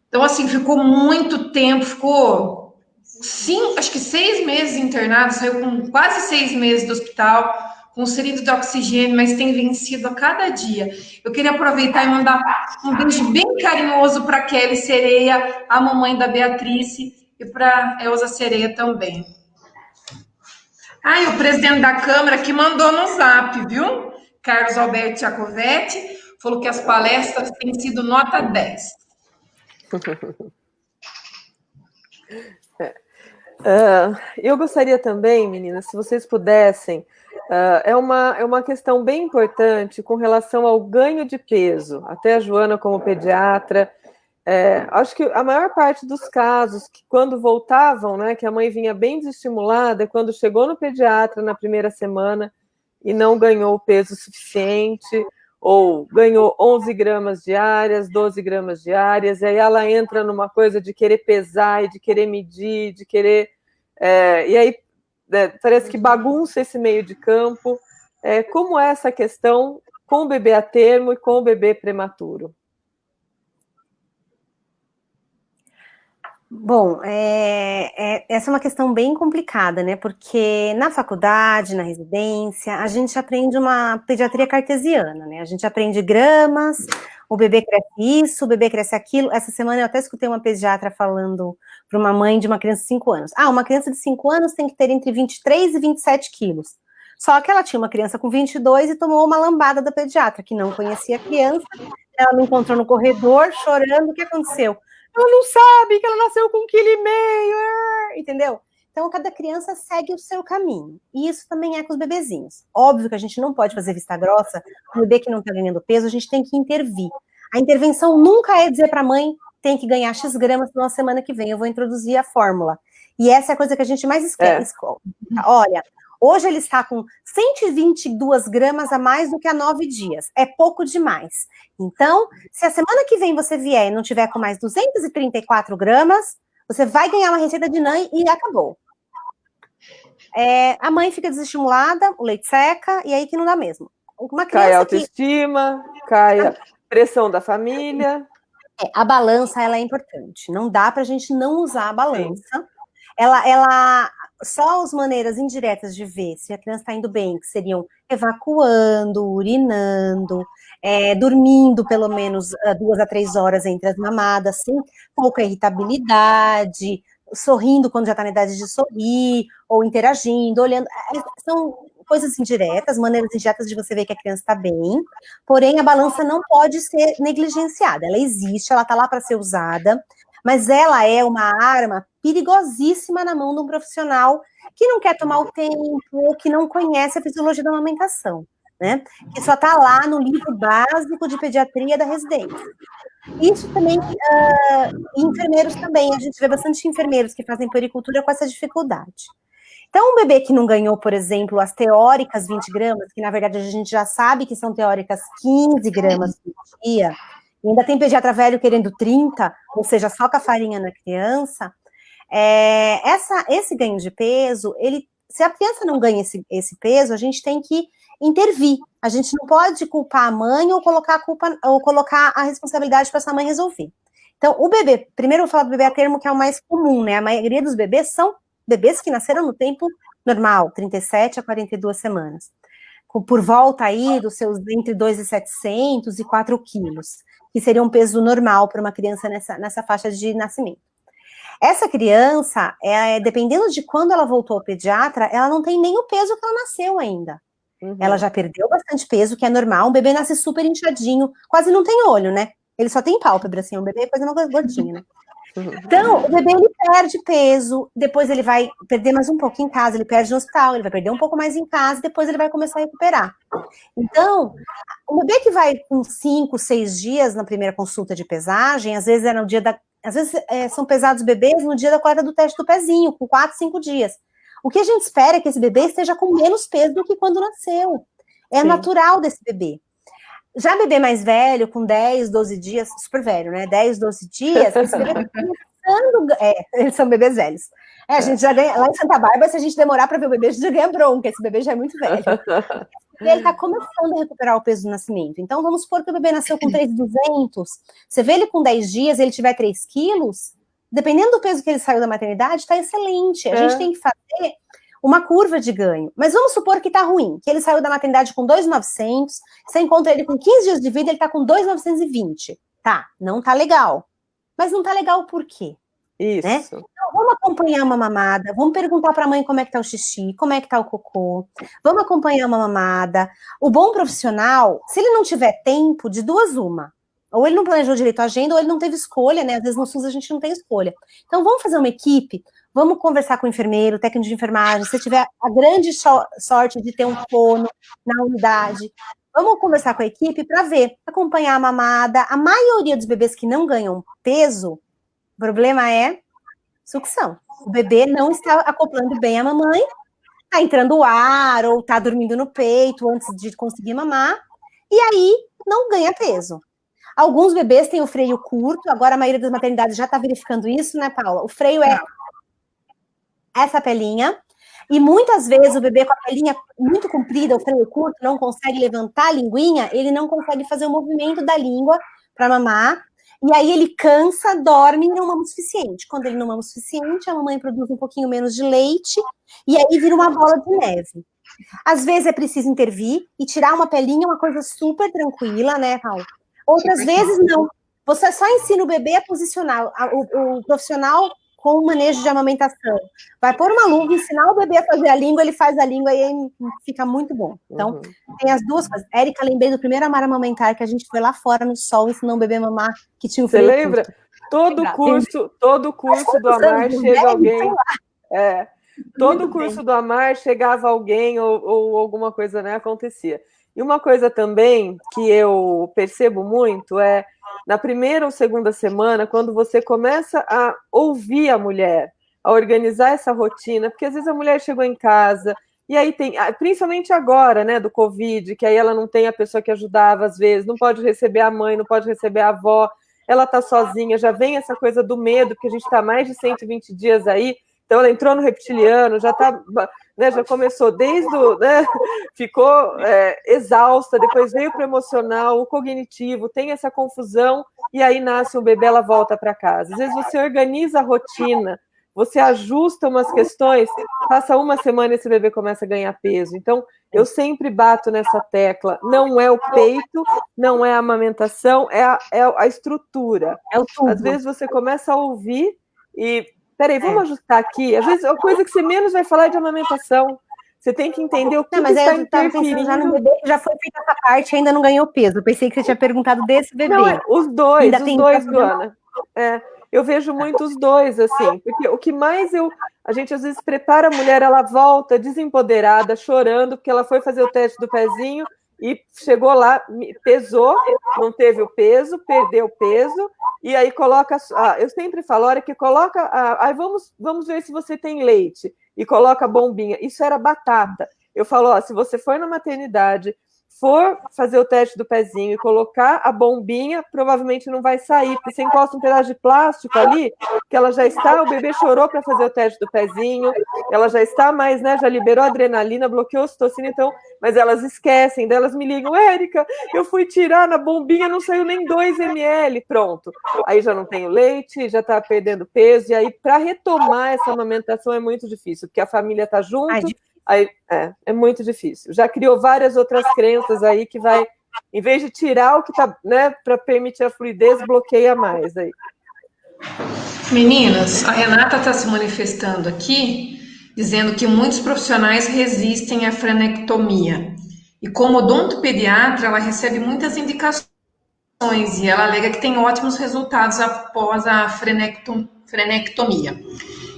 Então, assim, ficou muito tempo, ficou, sim, acho que 6 meses internado, saiu com quase 6 meses do hospital, com cilindro de oxigênio, mas tem vencido a cada dia. Eu queria aproveitar e mandar um beijo bem carinhoso para a Kelly Sereia, a mamãe da Beatriz, e para a Elza Sereia também. Ah, e o presidente da Câmara que mandou no zap, viu? Carlos Alberto Giacovetti, falou que as palestras têm sido nota 10. Eu gostaria também, meninas, se vocês pudessem, é uma questão bem importante com relação ao ganho de peso. Até a Joana, como pediatra, acho que a maior parte dos casos, que quando voltavam, né, que a mãe vinha bem desestimulada, quando chegou no pediatra na primeira semana e não ganhou o peso suficiente, ou ganhou 11 gramas diárias, 12 gramas diárias, e aí ela entra numa coisa de querer pesar e de querer medir, de querer... e aí parece que bagunça esse meio de campo. Como é essa questão com o bebê a termo e com o bebê prematuro? Bom, essa é uma questão bem complicada, né? Porque na faculdade, na residência, a gente aprende uma pediatria cartesiana, né? A gente aprende gramas, o bebê cresce isso, o bebê cresce aquilo. Essa semana eu até escutei uma pediatra falando para uma mãe de uma criança de 5 anos. Uma criança de 5 anos tem que ter entre 23 e 27 quilos. Só que ela tinha uma criança com 22 e tomou uma lambada da pediatra, que não conhecia a criança. Ela me encontrou no corredor chorando. O que aconteceu? Ela não sabe que ela nasceu com 1,5 kg, entendeu? Então, cada criança segue o seu caminho. E isso também é com os bebezinhos. Óbvio que a gente não pode fazer vista grossa. O bebê que não está ganhando peso, a gente tem que intervir. A intervenção nunca é dizer para a mãe, tem que ganhar X gramas na semana que vem, eu vou introduzir a fórmula. E essa é a coisa que a gente mais esquece. Olha, hoje ele está com 122 gramas a mais do que há 9 dias. É pouco demais. Então, se a semana que vem você vier e não tiver com mais 234 gramas, você vai ganhar uma receita de NAN e acabou. A mãe fica desestimulada, o leite seca, e aí que não dá mesmo. Cai a autoestima, cai a pressão da família. A balança, ela é importante. Não dá pra gente não usar a balança. Sim. Só as maneiras indiretas de ver se a criança está indo bem, que seriam evacuando, urinando, dormindo pelo menos 2 a 3 horas entre as mamadas, sem pouca irritabilidade, sorrindo quando já está na idade de sorrir, ou interagindo, olhando. São coisas indiretas, maneiras indiretas de você ver que a criança está bem, porém a balança não pode ser negligenciada. Ela existe, ela está lá para ser usada, mas ela é uma arma perigosíssima na mão de um profissional que não quer tomar o tempo ou que não conhece a fisiologia da amamentação, né? Que só está lá no livro básico de pediatria da residência. Isso também, enfermeiros também, a gente vê bastante enfermeiros que fazem puericultura com essa dificuldade. Então, um bebê que não ganhou, por exemplo, as teóricas 20 gramas, que na verdade a gente já sabe que são teóricas 15 gramas por dia, e ainda tem pediatra velho querendo 30, ou seja, só com a farinha na criança, esse ganho de peso, se a criança não ganha esse peso, a gente tem que intervir. a gente não pode culpar a mãe ou colocar a responsabilidade para essa mãe resolver. Então, o bebê, primeiro eu vou falar do bebê a termo, que é o mais comum, né? A maioria dos bebês são bebês que nasceram no tempo normal, 37 a 42 semanas. Por volta aí dos seus entre 2.700 e 4 quilos, que seria um peso normal para uma criança nessa faixa de nascimento. Essa criança, dependendo de quando ela voltou ao pediatra, ela não tem nem o peso que ela nasceu ainda. Uhum. Ela já perdeu bastante peso, que é normal. Um bebê nasce super inchadinho, quase não tem olho, né? Ele só tem pálpebra, assim, um bebê é coisa uma coisa gordinha, né? Então, o bebê, ele perde peso, depois ele vai perder mais um pouco em casa, ele perde no hospital, ele vai perder um pouco mais em casa, depois ele vai começar a recuperar. Então, o bebê que vai com 5, 6 dias na primeira consulta de pesagem, às vezes são pesados bebês no dia da coleta do teste do pezinho, com 4, 5 dias. O que a gente espera é que esse bebê esteja com menos peso do que quando nasceu. É Sim. natural desse bebê. Já bebê mais velho, com 10, 12 dias, super velho, né? 10, 12 dias, esse bebê tá começando... eles são bebês velhos. A gente já ganha... Lá em Santa Bárbara, se a gente demorar para ver o bebê, a gente já ganha bronca. Esse bebê já é muito velho. Ele tá começando a recuperar o peso do nascimento. Então, vamos supor que o bebê nasceu com 3.200. Você vê ele com 10 dias, ele tiver 3 quilos, dependendo do peso que ele saiu da maternidade, tá excelente. A gente tem que fazer uma curva de ganho. Mas vamos supor que tá ruim, que ele saiu da maternidade com 2.900, você encontra ele com 15 dias de vida, ele tá com 2.920. Tá, não tá legal. Mas não tá legal por quê? Isso. Né? Então, vamos acompanhar uma mamada, vamos perguntar para a mãe como é que tá o xixi, como é que tá o cocô, vamos acompanhar uma mamada. O bom profissional, se ele não tiver tempo, de duas uma, ou ele não planejou direito a agenda, ou ele não teve escolha, né? Às vezes no SUS a gente não tem escolha. Então, vamos fazer uma equipe, vamos conversar com o enfermeiro, técnico de enfermagem, se tiver a grande sorte de ter um fono na unidade, vamos conversar com a equipe para ver, acompanhar a mamada. A maioria dos bebês que não ganham peso, o problema é sucção. O bebê não está acoplando bem a mamãe, está entrando ar, ou está dormindo no peito antes de conseguir mamar, e aí não ganha peso. Alguns bebês têm o freio curto, agora a maioria das maternidades já está verificando isso, né, Paula? O freio é essa pelinha, e muitas vezes o bebê com a pelinha muito comprida, o freio curto, não consegue levantar a linguinha, ele não consegue fazer o movimento da língua para mamar, e aí ele cansa, dorme e não mama o suficiente. Quando ele não mama o suficiente, a mamãe produz um pouquinho menos de leite, e aí vira uma bola de neve. Às vezes é preciso intervir e tirar uma pelinha, uma coisa super tranquila, né, Paulo? Outras vezes não. Você só ensina o bebê a posicionar, o profissional com o manejo de amamentação. Vai pôr uma luva, ensinar o bebê a fazer a língua, ele faz a língua e aí fica muito bom. Então, tem as duas coisas. Érica, lembrei do primeiro Amar Amamentar, que a gente foi lá fora no sol, ensinou o bebê a mamar, que tinha o freio. Você lembra? Todo curso do Amar chega alguém... todo curso do Amar chegava alguém ou alguma coisa, né, acontecia. E uma coisa também que eu percebo muito é, na primeira ou segunda semana, quando você começa a ouvir a mulher, a organizar essa rotina, porque às vezes a mulher chegou em casa, e aí tem, principalmente agora, né, do Covid, que aí ela não tem a pessoa que ajudava, às vezes, não pode receber a mãe, não pode receber a avó, ela tá sozinha, já vem essa coisa do medo, porque a gente tá mais de 120 dias aí, então ela entrou no reptiliano, já tá... Né, já começou desde o... Né, ficou exausta, depois veio para o emocional, o cognitivo, tem essa confusão, e aí nasce um bebê, ela volta para casa. Às vezes você organiza a rotina, você ajusta umas questões, passa uma semana e esse bebê começa a ganhar peso. Então, eu sempre bato nessa tecla, não é o peito, não é a amamentação, é a estrutura. É o tubo. Às vezes você começa a ouvir e... Peraí, vamos ajustar aqui. Às vezes a coisa que você menos vai falar é de amamentação. Você tem que entender o que está interferindo. Já no bebê que já foi feita essa parte, ainda não ganhou peso. Eu pensei que você tinha perguntado desse bebê. Não, os dois, Luana. Eu vejo muito os dois, assim, porque o que mais a gente às vezes prepara a mulher, ela volta desempoderada, chorando, porque ela foi fazer o teste do pezinho e chegou lá, pesou, não teve o peso, perdeu o peso, e aí coloca, eu sempre falo, a hora que coloca, aí vamos ver se você tem leite, e coloca a bombinha, isso era batata. Eu falo, se você for na maternidade, for fazer o teste do pezinho e colocar a bombinha, provavelmente não vai sair, porque você encosta um pedaço de plástico ali, que ela já está, o bebê chorou para fazer o teste do pezinho, ela já está mais, né, já liberou adrenalina, bloqueou a ocitocina, então, mas elas esquecem, daí elas me ligam, Érica, eu fui tirar na bombinha, não saiu nem 2 ml, pronto. Aí já não tem o leite, já está perdendo peso, e aí para retomar essa amamentação é muito difícil, porque a família está junto, aí é muito difícil. Já criou várias outras crenças aí que vai, em vez de tirar o que está, né, para permitir a fluidez, bloqueia mais aí. Meninas, a Renata está se manifestando aqui, dizendo que muitos profissionais resistem à frenectomia. E como odontopediatra, ela recebe muitas indicações e ela alega que tem ótimos resultados após a frenectomia.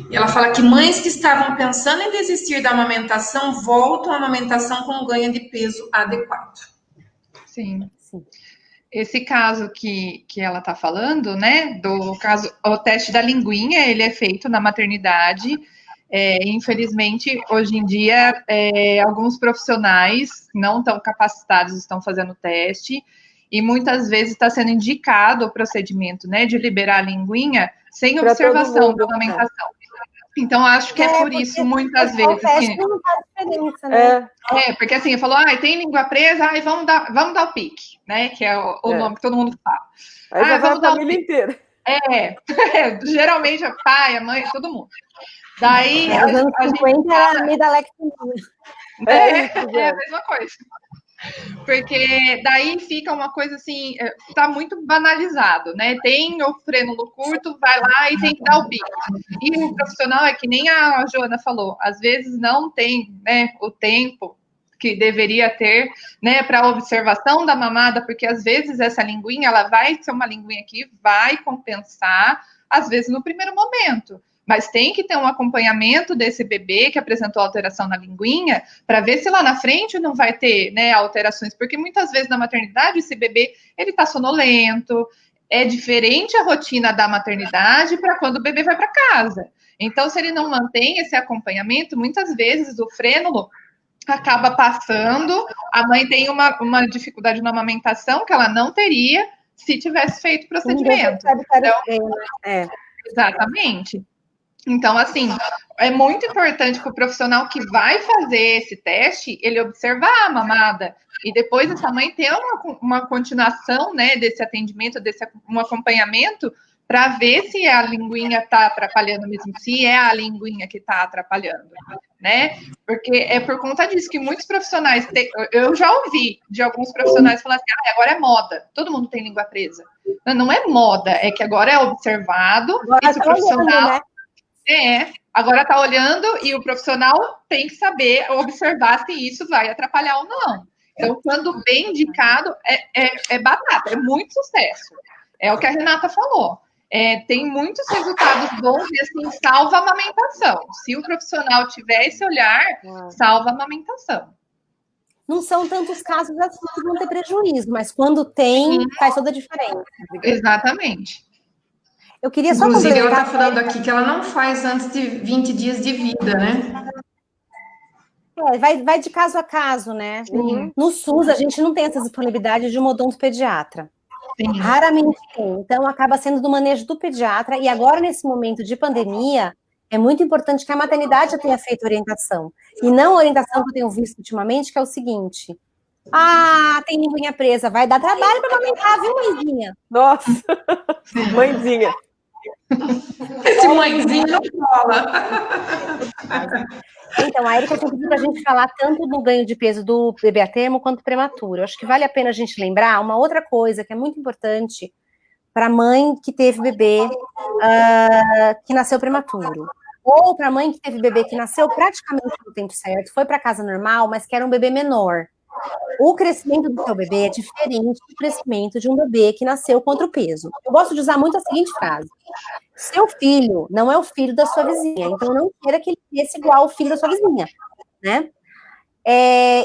E ela fala que mães que estavam pensando em desistir da amamentação voltam à amamentação com um ganho de peso adequado. Sim. Esse caso que ela está falando, né, do caso, o teste da linguinha, ele é feito na maternidade. Infelizmente, hoje em dia, alguns profissionais não tão capacitados estão fazendo o teste, e muitas vezes está sendo indicado o procedimento, né, de liberar a linguinha sem observação da amamentação. Então, acho que é por isso, muitas vezes. Assim, não faz diferença, né? Porque assim, falou, tem língua presa, vamos dar o pique, né? Que é o nome que todo mundo fala. Aí já vai a família inteira. Geralmente é pai, a mãe, todo mundo. Daí, nos anos 50 era a amidalectomia. É a mesma coisa. Porque daí fica uma coisa assim, tá muito banalizado, né? Tem o frênulo curto, vai lá e tem que dar o pique. E o profissional é que nem a Joana falou, às vezes não tem, né, o tempo que deveria ter, né, para observação da mamada, porque às vezes essa linguinha, ela vai ser uma linguinha que vai compensar, às vezes no primeiro momento. Mas tem que ter um acompanhamento desse bebê que apresentou alteração na linguinha para ver se lá na frente não vai ter, né, alterações, porque muitas vezes na maternidade esse bebê ele está sonolento, é diferente a rotina da maternidade para quando o bebê vai para casa. Então, se ele não mantém esse acompanhamento, muitas vezes o frênulo acaba passando, a mãe tem uma dificuldade na amamentação que ela não teria se tivesse feito o procedimento. Então, exatamente. Então, assim, é muito importante que o profissional que vai fazer esse teste, ele observar a mamada e depois essa mãe ter uma continuação, né, desse atendimento, um acompanhamento para ver se a linguinha está atrapalhando mesmo, se é a linguinha que está atrapalhando, né? Porque é por conta disso que muitos profissionais, eu já ouvi de alguns profissionais falando assim, agora é moda, todo mundo tem língua presa. Não é moda, é que agora é observado, esse profissional... Agora está olhando e o profissional tem que saber observar se isso vai atrapalhar ou não. Então, quando bem indicado, é batata, é muito sucesso. É o que a Renata falou. Tem muitos resultados bons e, assim, salva a amamentação. Se o profissional tiver esse olhar, salva a amamentação. Não são tantos casos assim que vão ter prejuízo, mas quando tem, faz toda a diferença. Exatamente. Eu queria só inclusive, ela está falando aqui que ela não faz antes de 20 dias de vida, né? Vai de caso a caso, né? No SUS, a gente não tem essa disponibilidade de um odontopediatra. Raramente tem. Então, acaba sendo do manejo do pediatra. E agora, nesse momento de pandemia, é muito importante que a maternidade tenha feito orientação. E não a orientação que eu tenho visto ultimamente, que é o seguinte... tem linguinha presa. Vai dar trabalho para amamentar, viu, mãezinha? Nossa! Mãezinha. Esse mãezinho não cola. Então, a Érica pediu para a gente falar tanto do ganho de peso do bebê a termo quanto prematuro. Eu acho que vale a pena a gente lembrar uma outra coisa que é muito importante para a mãe que teve bebê que nasceu prematuro. Ou para a mãe que teve bebê que nasceu praticamente no tempo certo, foi para casa normal, mas que era um bebê menor. O crescimento do seu bebê é diferente do crescimento de um bebê que nasceu contra o peso. Eu gosto de usar muito a seguinte frase: seu filho não é o filho da sua vizinha, então não queira que ele cresça igual ao filho da sua vizinha, né?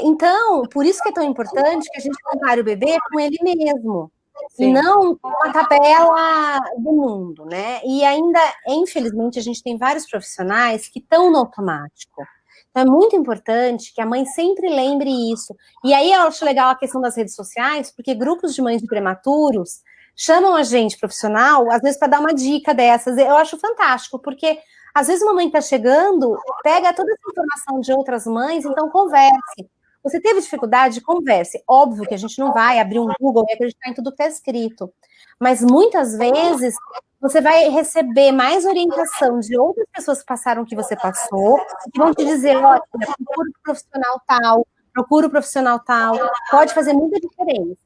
Então, por isso que é tão importante que a gente compare o bebê com ele mesmo. Sim. E não com uma tabela do mundo, né? E ainda, infelizmente, a gente tem vários profissionais que estão no automático, Então é muito importante que a mãe sempre lembre isso. E aí eu acho legal a questão das redes sociais, porque grupos de mães de prematuros chamam a gente profissional, às vezes para dar uma dica dessas. Eu acho fantástico, porque às vezes uma mãe está chegando, pega toda essa informação de outras mães, então converse. Você teve dificuldade? Converse. Óbvio que a gente não vai abrir um Google e acreditar em tudo que está escrito. Mas muitas vezes você vai receber mais orientação de outras pessoas que passaram o que você passou, que vão te dizer, olha, procura o profissional tal, procura o profissional tal, pode fazer muita diferença.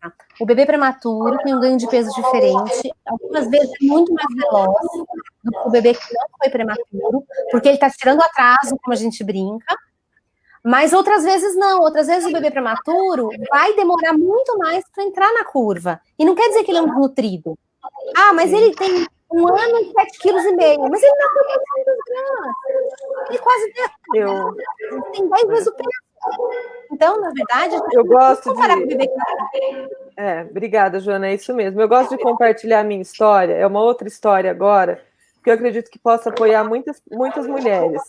O bebê prematuro tem um ganho de peso diferente, algumas vezes é muito mais veloz do que o bebê que não foi prematuro, porque ele está tirando atraso, como a gente brinca, mas outras vezes não, outras vezes o bebê prematuro vai demorar muito mais para entrar na curva, e não quer dizer que ele é um nutrido. Ah, mas ele tem 1 ano e 7,5 quilos, mas ele nasceu com 200 gramas, ele quase tem 10 vezes o peso. Então, na verdade, eu gosto de... Obrigada, Joana, é isso mesmo. Eu gosto de compartilhar a minha história, é uma outra história agora, que eu acredito que possa apoiar muitas mulheres.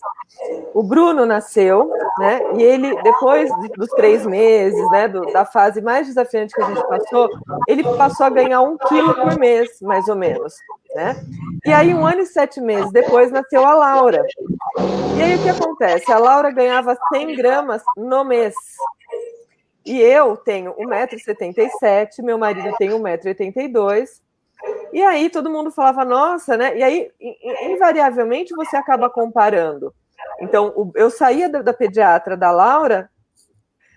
O Bruno nasceu, né, e ele, depois dos 3 meses, né, da fase mais desafiante que a gente passou, ele passou a ganhar 1 quilo por mês, mais ou menos, né? E aí, 1 ano e 7 meses depois, nasceu a Laura. E aí, o que acontece? A Laura ganhava 100 gramas no mês. E eu tenho 1,77 m, meu marido tem 1,82 m, e aí todo mundo falava, nossa, né? E aí, invariavelmente, você acaba comparando. Então, eu saía da pediatra da Laura,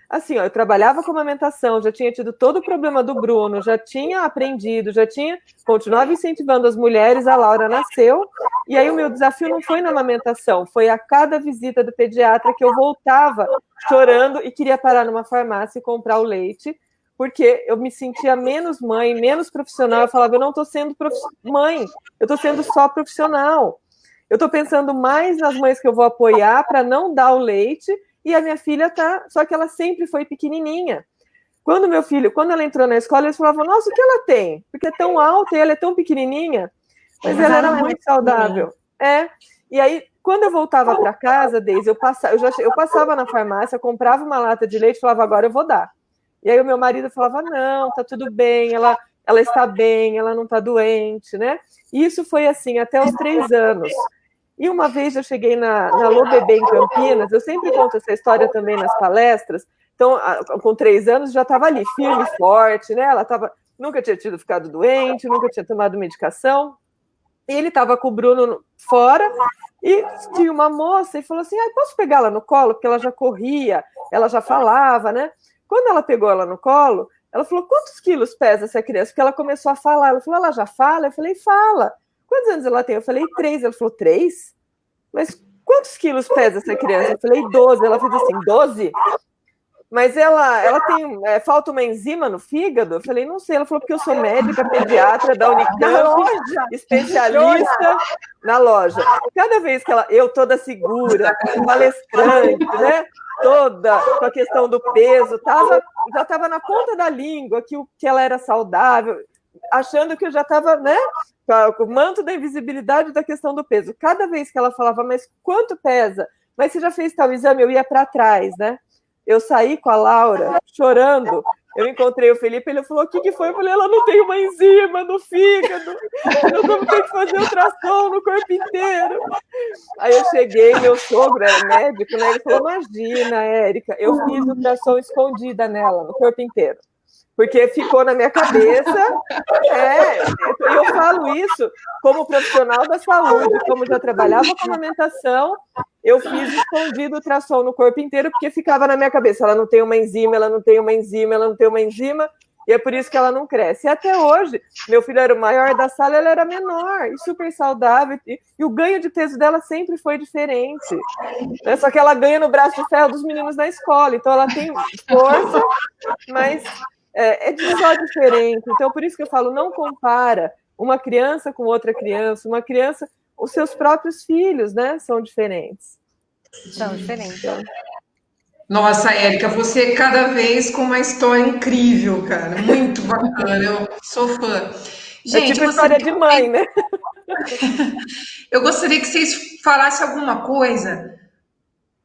assim, ó, eu trabalhava com amamentação, já tinha tido todo o problema do Bruno, já tinha aprendido, continuava incentivando as mulheres, a Laura nasceu, e aí o meu desafio não foi na amamentação, foi a cada visita do pediatra que eu voltava chorando e queria parar numa farmácia e comprar o leite, porque eu me sentia menos mãe, menos profissional. Eu falava, eu não estou sendo mãe, eu estou sendo só profissional. Eu estou pensando mais nas mães que eu vou apoiar para não dar o leite, e a minha filha tá, só que ela sempre foi pequenininha. Quando ela entrou na escola, eles falavam, nossa, o que ela tem? Porque é tão alta e ela é tão pequenininha. Mas ela era muito saudável. E aí, quando eu voltava para casa, Deise, eu passava na farmácia, comprava uma lata de leite e falava, agora eu vou dar. E aí o meu marido falava, não, tá tudo bem, ela está bem, ela não está doente, né? E isso foi assim até os 3 anos. E uma vez eu cheguei na Lô Bebê em Campinas, eu sempre conto essa história também nas palestras, então com 3 anos já estava ali, firme e forte, né? Ela nunca tinha ficado doente, nunca tinha tomado medicação, e ele estava com o Bruno fora, e tinha uma moça e falou assim, posso pegá-la no colo? Porque ela já corria, ela já falava, né? Quando ela pegou ela no colo, ela falou, quantos quilos pesa essa criança? Porque ela começou a falar. Ela falou, ela já fala? Eu falei, fala. Quantos anos ela tem? Eu falei, 3. Ela falou, 3? Mas quantos quilos pesa essa criança? Eu falei, 12. Ela fez assim, 12? Mas ela tem, falta uma enzima no fígado? Eu falei, não sei. Ela falou, porque eu sou médica, pediatra da Unicamp, especialista na loja. Cada vez que eu toda segura, palestrante, né? Toda com a questão do peso, já estava na ponta da língua que ela era saudável, achando que eu já estava, né, com o manto da invisibilidade da questão do peso. Cada vez que ela falava, mas quanto pesa? Mas você já fez tal exame? Eu ia para trás, né? Eu saí com a Laura chorando. Eu encontrei o Felipe, ele falou, o que foi? Eu falei, ela não tem uma enzima no fígado, nós vamos ter que fazer ultrassom no corpo inteiro. Aí eu cheguei, meu sogro era médico, né? Ele falou, imagina, Érica, eu fiz ultrassom escondida nela, no corpo inteiro. Porque ficou na minha cabeça, eu falo isso como profissional da saúde, como já trabalhava com amamentação, eu fiz escondido ultrassom no corpo inteiro, porque ficava na minha cabeça, ela não tem uma enzima, ela não tem uma enzima, ela não tem uma enzima, e é por isso que ela não cresce. E até hoje, meu filho era o maior da sala, ela era menor, e super saudável, e o ganho de peso dela sempre foi diferente, né? Só que ela ganha no braço de ferro dos meninos da escola, então ela tem força, mas só diferente. Então, por isso que eu falo, não compara uma criança com outra criança, os seus próprios filhos, né, são diferentes. São diferentes. Nossa, Érica, você cada vez com uma história incrível, cara. Muito bacana, eu sou fã. Gente, tipo história de mãe, né? Eu gostaria que vocês falassem alguma coisa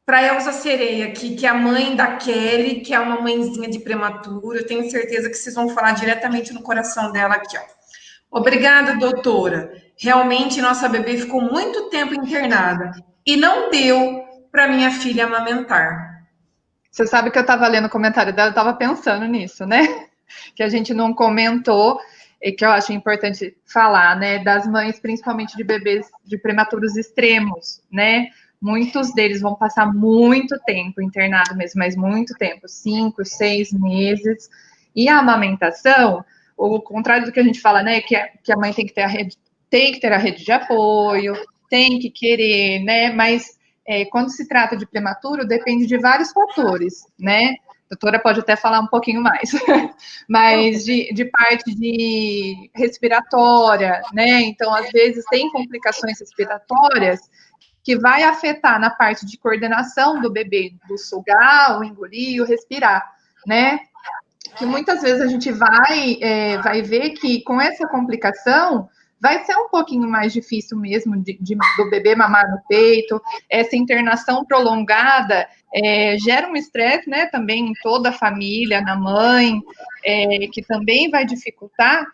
para a Elza Sereia aqui, que é a mãe da Kelly, que é uma mãezinha de prematuro. Eu tenho certeza que vocês vão falar diretamente no coração dela aqui, ó. Obrigada, doutora. Realmente, nossa bebê ficou muito tempo internada e não deu para minha filha amamentar. Você sabe que eu estava lendo o comentário dela, eu estava pensando nisso, né? Que a gente não comentou e que eu acho importante falar, né? Das mães, principalmente de bebês de prematuros extremos, né? Muitos deles vão passar muito tempo internado mesmo, mas muito tempo, 5, 6 meses. E a amamentação, o contrário do que a gente fala, né? Que a mãe tem que ter a rede de apoio, tem que querer, né? Mas quando se trata de prematuro, depende de vários fatores, né? A doutora pode até falar um pouquinho mais, mas de parte de respiratória, né? Então, às vezes, tem complicações respiratórias que vai afetar na parte de coordenação do bebê, do sugar, o engolir, o respirar, né? Que muitas vezes a gente vai ver que com essa complicação vai ser um pouquinho mais difícil mesmo do bebê mamar no peito. Essa internação prolongada gera um estresse, né, também em toda a família, na mãe, que também vai dificultar.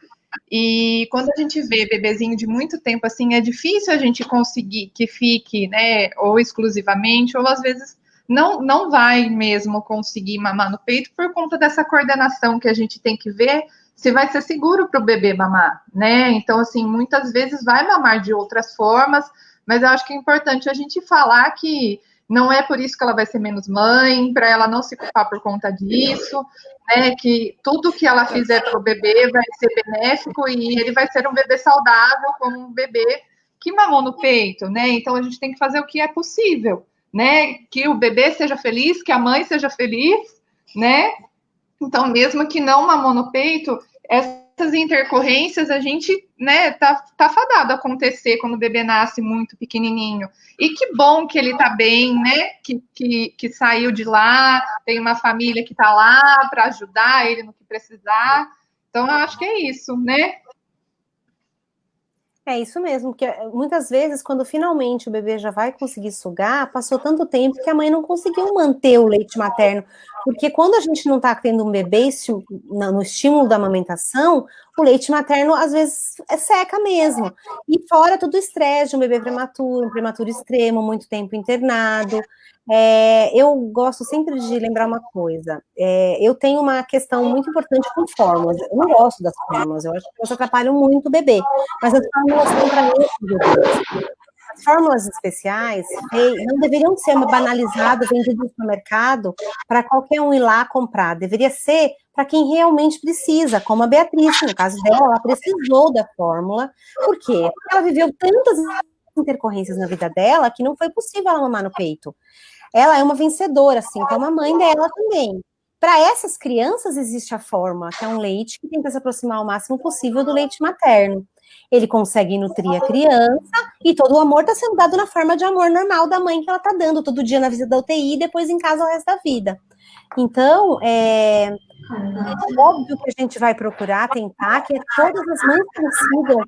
E quando a gente vê bebezinho de muito tempo assim, é difícil a gente conseguir que fique, né, ou exclusivamente, ou às vezes não vai mesmo conseguir mamar no peito por conta dessa coordenação que a gente tem que ver se vai ser seguro para o bebê mamar, né? Então, assim, muitas vezes vai mamar de outras formas, mas eu acho que é importante a gente falar que não é por isso que ela vai ser menos mãe, para ela não se culpar por conta disso, né? Que tudo que ela fizer para o bebê vai ser benéfico e ele vai ser um bebê saudável, como um bebê que mamou no peito, né? Então, a gente tem que fazer o que é possível, né? Que o bebê seja feliz, que a mãe seja feliz, né? Então, mesmo que não mamou no peito, essas intercorrências a gente, né, tá fadado a acontecer quando o bebê nasce muito pequenininho. E que bom que ele tá bem, né? Que saiu de lá, tem uma família que tá lá para ajudar ele no que precisar. Então, eu acho que é isso, né? É isso mesmo, porque muitas vezes, quando finalmente o bebê já vai conseguir sugar, passou tanto tempo que a mãe não conseguiu manter o leite materno. Porque quando a gente não está tendo um bebê no estímulo da amamentação, o leite materno às vezes seca mesmo. E fora todo o estresse de um bebê prematuro, um prematuro extremo, muito tempo internado. Eu gosto sempre de lembrar uma coisa. Eu tenho uma questão muito importante com fórmulas. Eu não gosto das fórmulas, eu acho que elas atrapalham muito o bebê. Mas as fórmulas são para mim. As fórmulas especiais não deveriam ser uma banalizada vendida no supermercado para qualquer um ir lá comprar. Deveria ser para quem realmente precisa, como a Beatriz, no caso dela, ela precisou da fórmula. Por quê? Porque ela viveu tantas intercorrências na vida dela que não foi possível ela mamar no peito. Ela é uma vencedora, assim como a mãe dela também. Para essas crianças existe a fórmula, que é um leite que tenta se aproximar ao máximo possível do leite materno. Ele consegue nutrir a criança e todo o amor está sendo dado na forma de amor normal da mãe que ela está dando todo dia na visita da UTI e depois em casa o resto da vida. Então, óbvio que a gente vai procurar tentar que todas as mães consigam.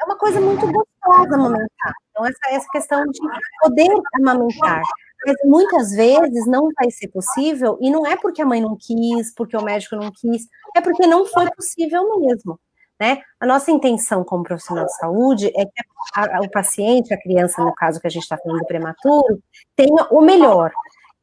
É uma coisa muito gostosa amamentar. Então, essa questão de poder amamentar. Mas muitas vezes não vai ser possível, e não é porque a mãe não quis, porque o médico não quis, é porque não foi possível mesmo, né? A nossa intenção como profissional de saúde é que o paciente, a criança, no caso que a gente está falando do prematuro, tenha o melhor.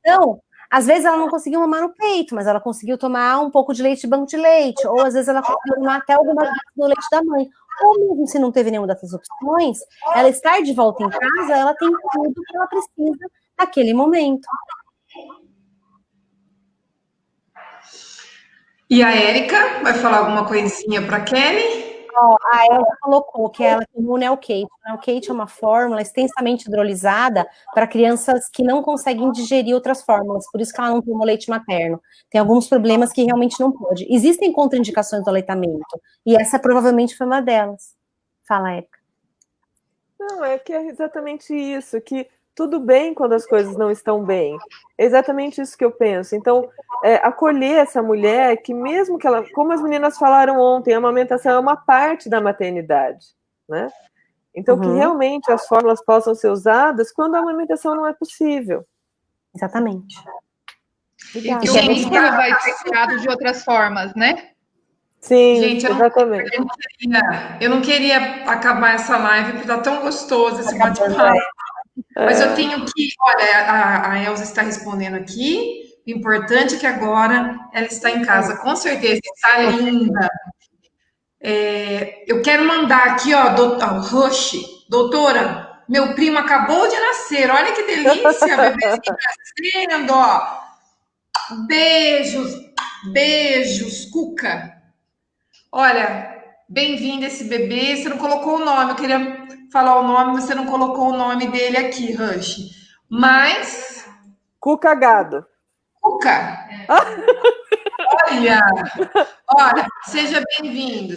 Então, às vezes ela não conseguiu mamar no peito, mas ela conseguiu tomar um pouco de leite de banco de leite, ou às vezes ela conseguiu tomar até alguma coisa do leite da mãe. Ou mesmo se não teve nenhuma dessas opções, ela estar de volta em casa, ela tem tudo que ela precisa naquele momento. E a Érica vai falar alguma coisinha para a Kelly? A Elza colocou que ela tomou o Nelkate. O Nelkate é uma fórmula extensamente hidrolisada para crianças que não conseguem digerir outras fórmulas, por isso que ela não toma leite materno. Tem alguns problemas que realmente não pode. Existem contraindicações do aleitamento, e essa provavelmente foi uma delas. Fala, Érica. Não, é que é exatamente isso, que tudo bem quando as coisas não estão bem. É exatamente isso que eu penso. Então, acolher essa mulher que mesmo que ela, como as meninas falaram ontem, a amamentação é uma parte da maternidade, né? Então, que realmente as fórmulas possam ser usadas quando a amamentação não é possível. Exatamente. Obrigada. E o vínculo vai ser criado de outras formas, né? Sim, gente, exatamente. Eu não queria acabar essa live, porque tá tão gostoso esse bate-papo. Mas eu tenho que... Olha, a Elza está respondendo aqui. O importante é que agora ela está em casa. Com certeza, está linda. Eu quero mandar aqui, ó, Rush, doutora, meu primo acabou de nascer, olha que delícia, bebezinho nascendo, ó. Beijos, Cuca. Olha, bem-vindo esse bebê, você não colocou o nome, eu queria falar o nome, mas você não colocou o nome dele aqui, Rush. Mas... Cuca Gado. Cuca. Olha, seja bem-vindo.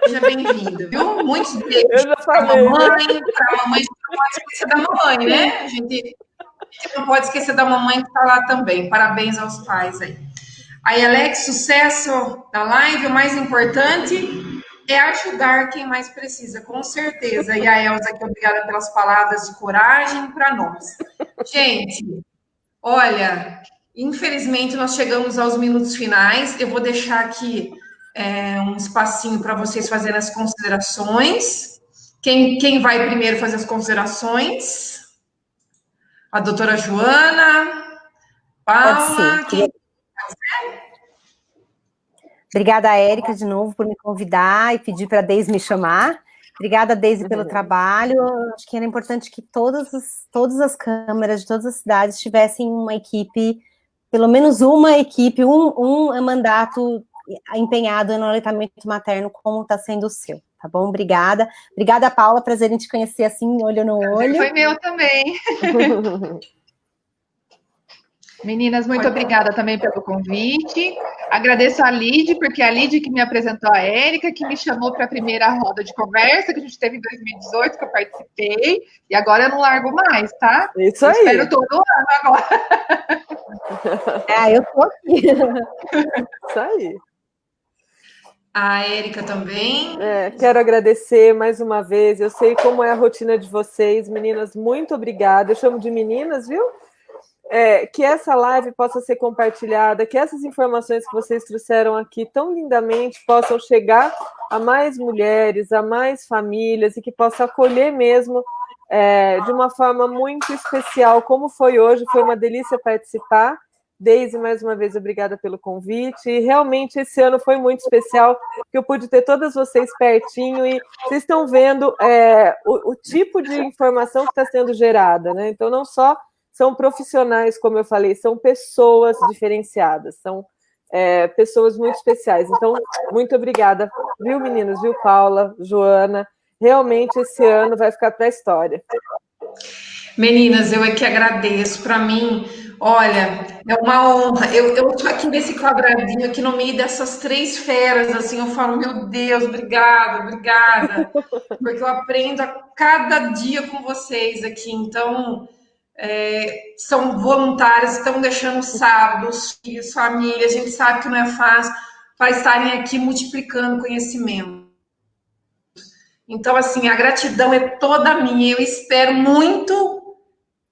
Seja bem-vindo, viu? Muitos beijos para a mamãe, não pode esquecer da mamãe, né? A gente não pode esquecer da mamãe que está lá também. Parabéns aos pais aí. Aí, Alex, sucesso na live. O mais importante é ajudar quem mais precisa, com certeza. E a Elza aqui, obrigada pelas palavras de coragem para nós. Gente, olha, infelizmente nós chegamos aos minutos finais. Eu vou deixar aqui um espacinho para vocês fazerem as considerações. Quem vai primeiro fazer as considerações? A doutora Joana, Paula. Obrigada, Érica, de novo, por me convidar e pedir para a Deise me chamar. Obrigada, Deise, pelo trabalho. Acho que era importante que todas as câmaras de todas as cidades tivessem uma equipe, pelo menos uma equipe, um mandato empenhado no aleitamento materno, como está sendo o seu, tá bom? Obrigada. Obrigada, Paula, prazer em te conhecer assim, olho no olho. Foi meu também. Meninas, muito obrigada também pelo convite. Agradeço a Lid, porque é a Lid que me apresentou a Érica, que me chamou para a primeira roda de conversa que a gente teve em 2018, que eu participei, e agora eu não largo mais, tá? Isso aí. Espero todo ano agora. Eu tô aqui. Isso aí. A Érica também. Quero agradecer mais uma vez. Eu sei como é a rotina de vocês, meninas. Muito obrigada. Eu chamo de meninas, viu? Que essa live possa ser compartilhada, que essas informações que vocês trouxeram aqui tão lindamente possam chegar a mais mulheres, a mais famílias e que possa acolher mesmo de uma forma muito especial, como foi hoje. Foi uma delícia participar. Deise, mais uma vez, obrigada pelo convite. E realmente esse ano foi muito especial, que eu pude ter todas vocês pertinho e vocês estão vendo o tipo de informação que está sendo gerada, né? Então, não só são profissionais, como eu falei, são pessoas diferenciadas, são pessoas muito especiais. Então, muito obrigada, viu, meninas? Viu, Paula, Joana? Realmente esse ano vai ficar para a história. Meninas, eu é que agradeço. Para mim, olha, é uma honra. Eu tô aqui nesse quadradinho, aqui no meio dessas três feras, assim, eu falo, meu Deus, obrigada, porque eu aprendo a cada dia com vocês aqui. Então, são voluntárias, estão deixando o sábado, os filhos, família, a gente sabe que não é fácil, para estarem aqui multiplicando conhecimento. Então, assim, a gratidão é toda minha. Eu espero muito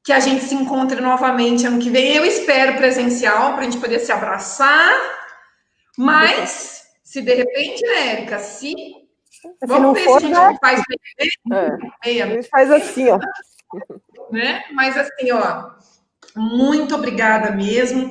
que a gente se encontre novamente ano que vem. Eu espero presencial, para a gente poder se abraçar. Mas, se de repente, né, Érica, vamos ver se a gente não faz meia. A gente faz assim, ó. Né? Mas assim, ó, muito obrigada mesmo.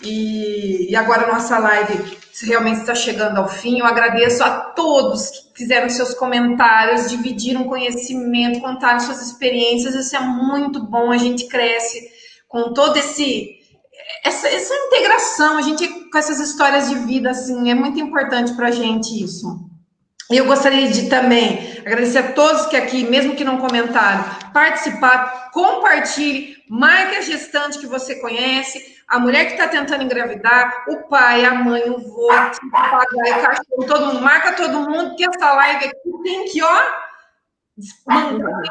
E agora a nossa live realmente está chegando ao fim. Eu agradeço a todos que fizeram seus comentários, dividiram conhecimento, contaram suas experiências. Isso é muito bom. A gente cresce com toda essa integração. A gente com essas histórias de vida, assim, é muito importante para a gente isso. E eu gostaria de também agradecer a todos que aqui, mesmo que não comentaram, participaram, compartilhe, marque a gestante que você conhece, a mulher que está tentando engravidar, o pai, a mãe, o vô, o papagaio, o cachorro, todo mundo, marca todo mundo, que essa live aqui tem que, ó, mandar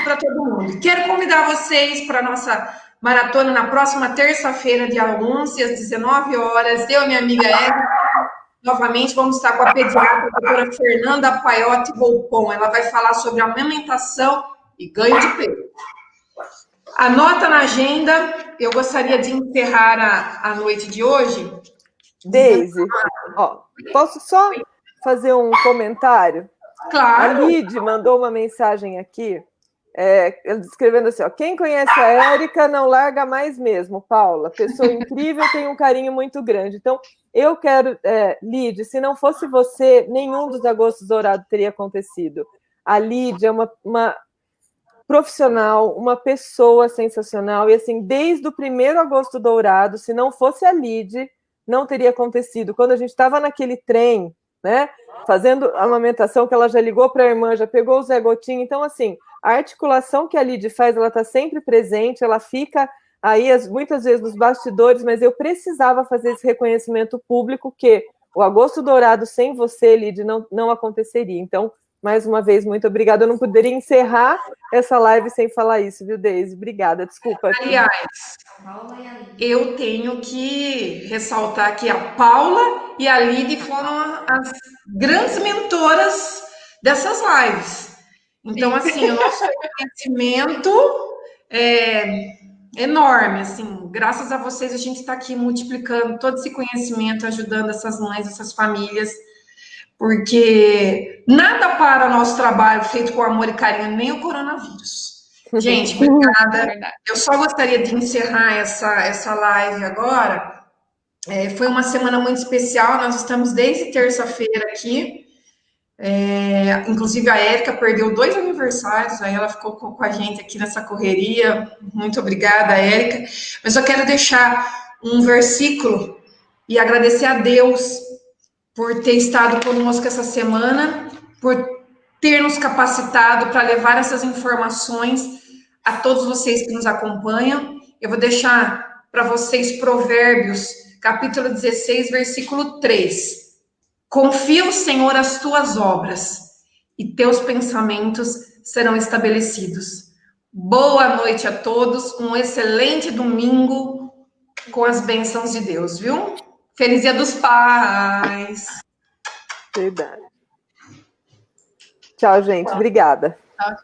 para todo mundo. Quero convidar vocês para a nossa maratona na próxima terça-feira, dia 11, às 19 horas. Eu e minha amiga Érica novamente vamos estar com a pediatra, a doutora Fernanda Paiotti Volpon. Ela vai falar sobre amamentação e ganho de peso. Anota na agenda, eu gostaria de encerrar a noite de hoje. Deise, posso só fazer um comentário? Claro. A Lid mandou uma mensagem aqui, escrevendo assim, quem conhece a Érica não larga mais mesmo, Paula, pessoa incrível, tem um carinho muito grande. Então, eu quero, Lid, se não fosse você, nenhum dos Agostos Dourados teria acontecido. A Lid é uma profissional, uma pessoa sensacional, e assim, desde o primeiro Agosto Dourado, se não fosse a Lid, não teria acontecido. Quando a gente estava naquele trem, né, fazendo a amamentação, que ela já ligou para a irmã, já pegou o Zé Gotinho, então assim, a articulação que a Lid faz, ela está sempre presente, ela fica aí muitas vezes nos bastidores, mas eu precisava fazer esse reconhecimento público, que o Agosto Dourado sem você, Lid, não aconteceria. Então, mais uma vez, muito obrigada. Eu não poderia encerrar essa live sem falar isso, viu, Deise? Obrigada, desculpa. Aliás, eu tenho que ressaltar que a Paula e a Lid foram as grandes mentoras dessas lives. Então, assim, o nosso conhecimento é enorme, assim, graças a vocês a gente está aqui multiplicando todo esse conhecimento, ajudando essas mães, essas famílias, porque nada para o nosso trabalho feito com amor e carinho, nem o coronavírus. Gente, obrigada. Eu só gostaria de encerrar essa live agora. Foi uma semana muito especial, nós estamos desde terça-feira aqui. Inclusive a Érica perdeu 2 aniversários, aí ela ficou com a gente aqui nessa correria. Muito obrigada, Érica. Mas eu quero deixar um versículo e agradecer a Deus por ter estado conosco essa semana, por ter nos capacitado para levar essas informações a todos vocês que nos acompanham. Eu vou deixar para vocês Provérbios, capítulo 16, versículo 3. Confia, Senhor, as tuas obras, e teus pensamentos serão estabelecidos. Boa noite a todos, um excelente domingo com as bênçãos de Deus, viu? Feliz Dia dos Pais! Verdade. Tchau, gente. Obrigada. Tchau.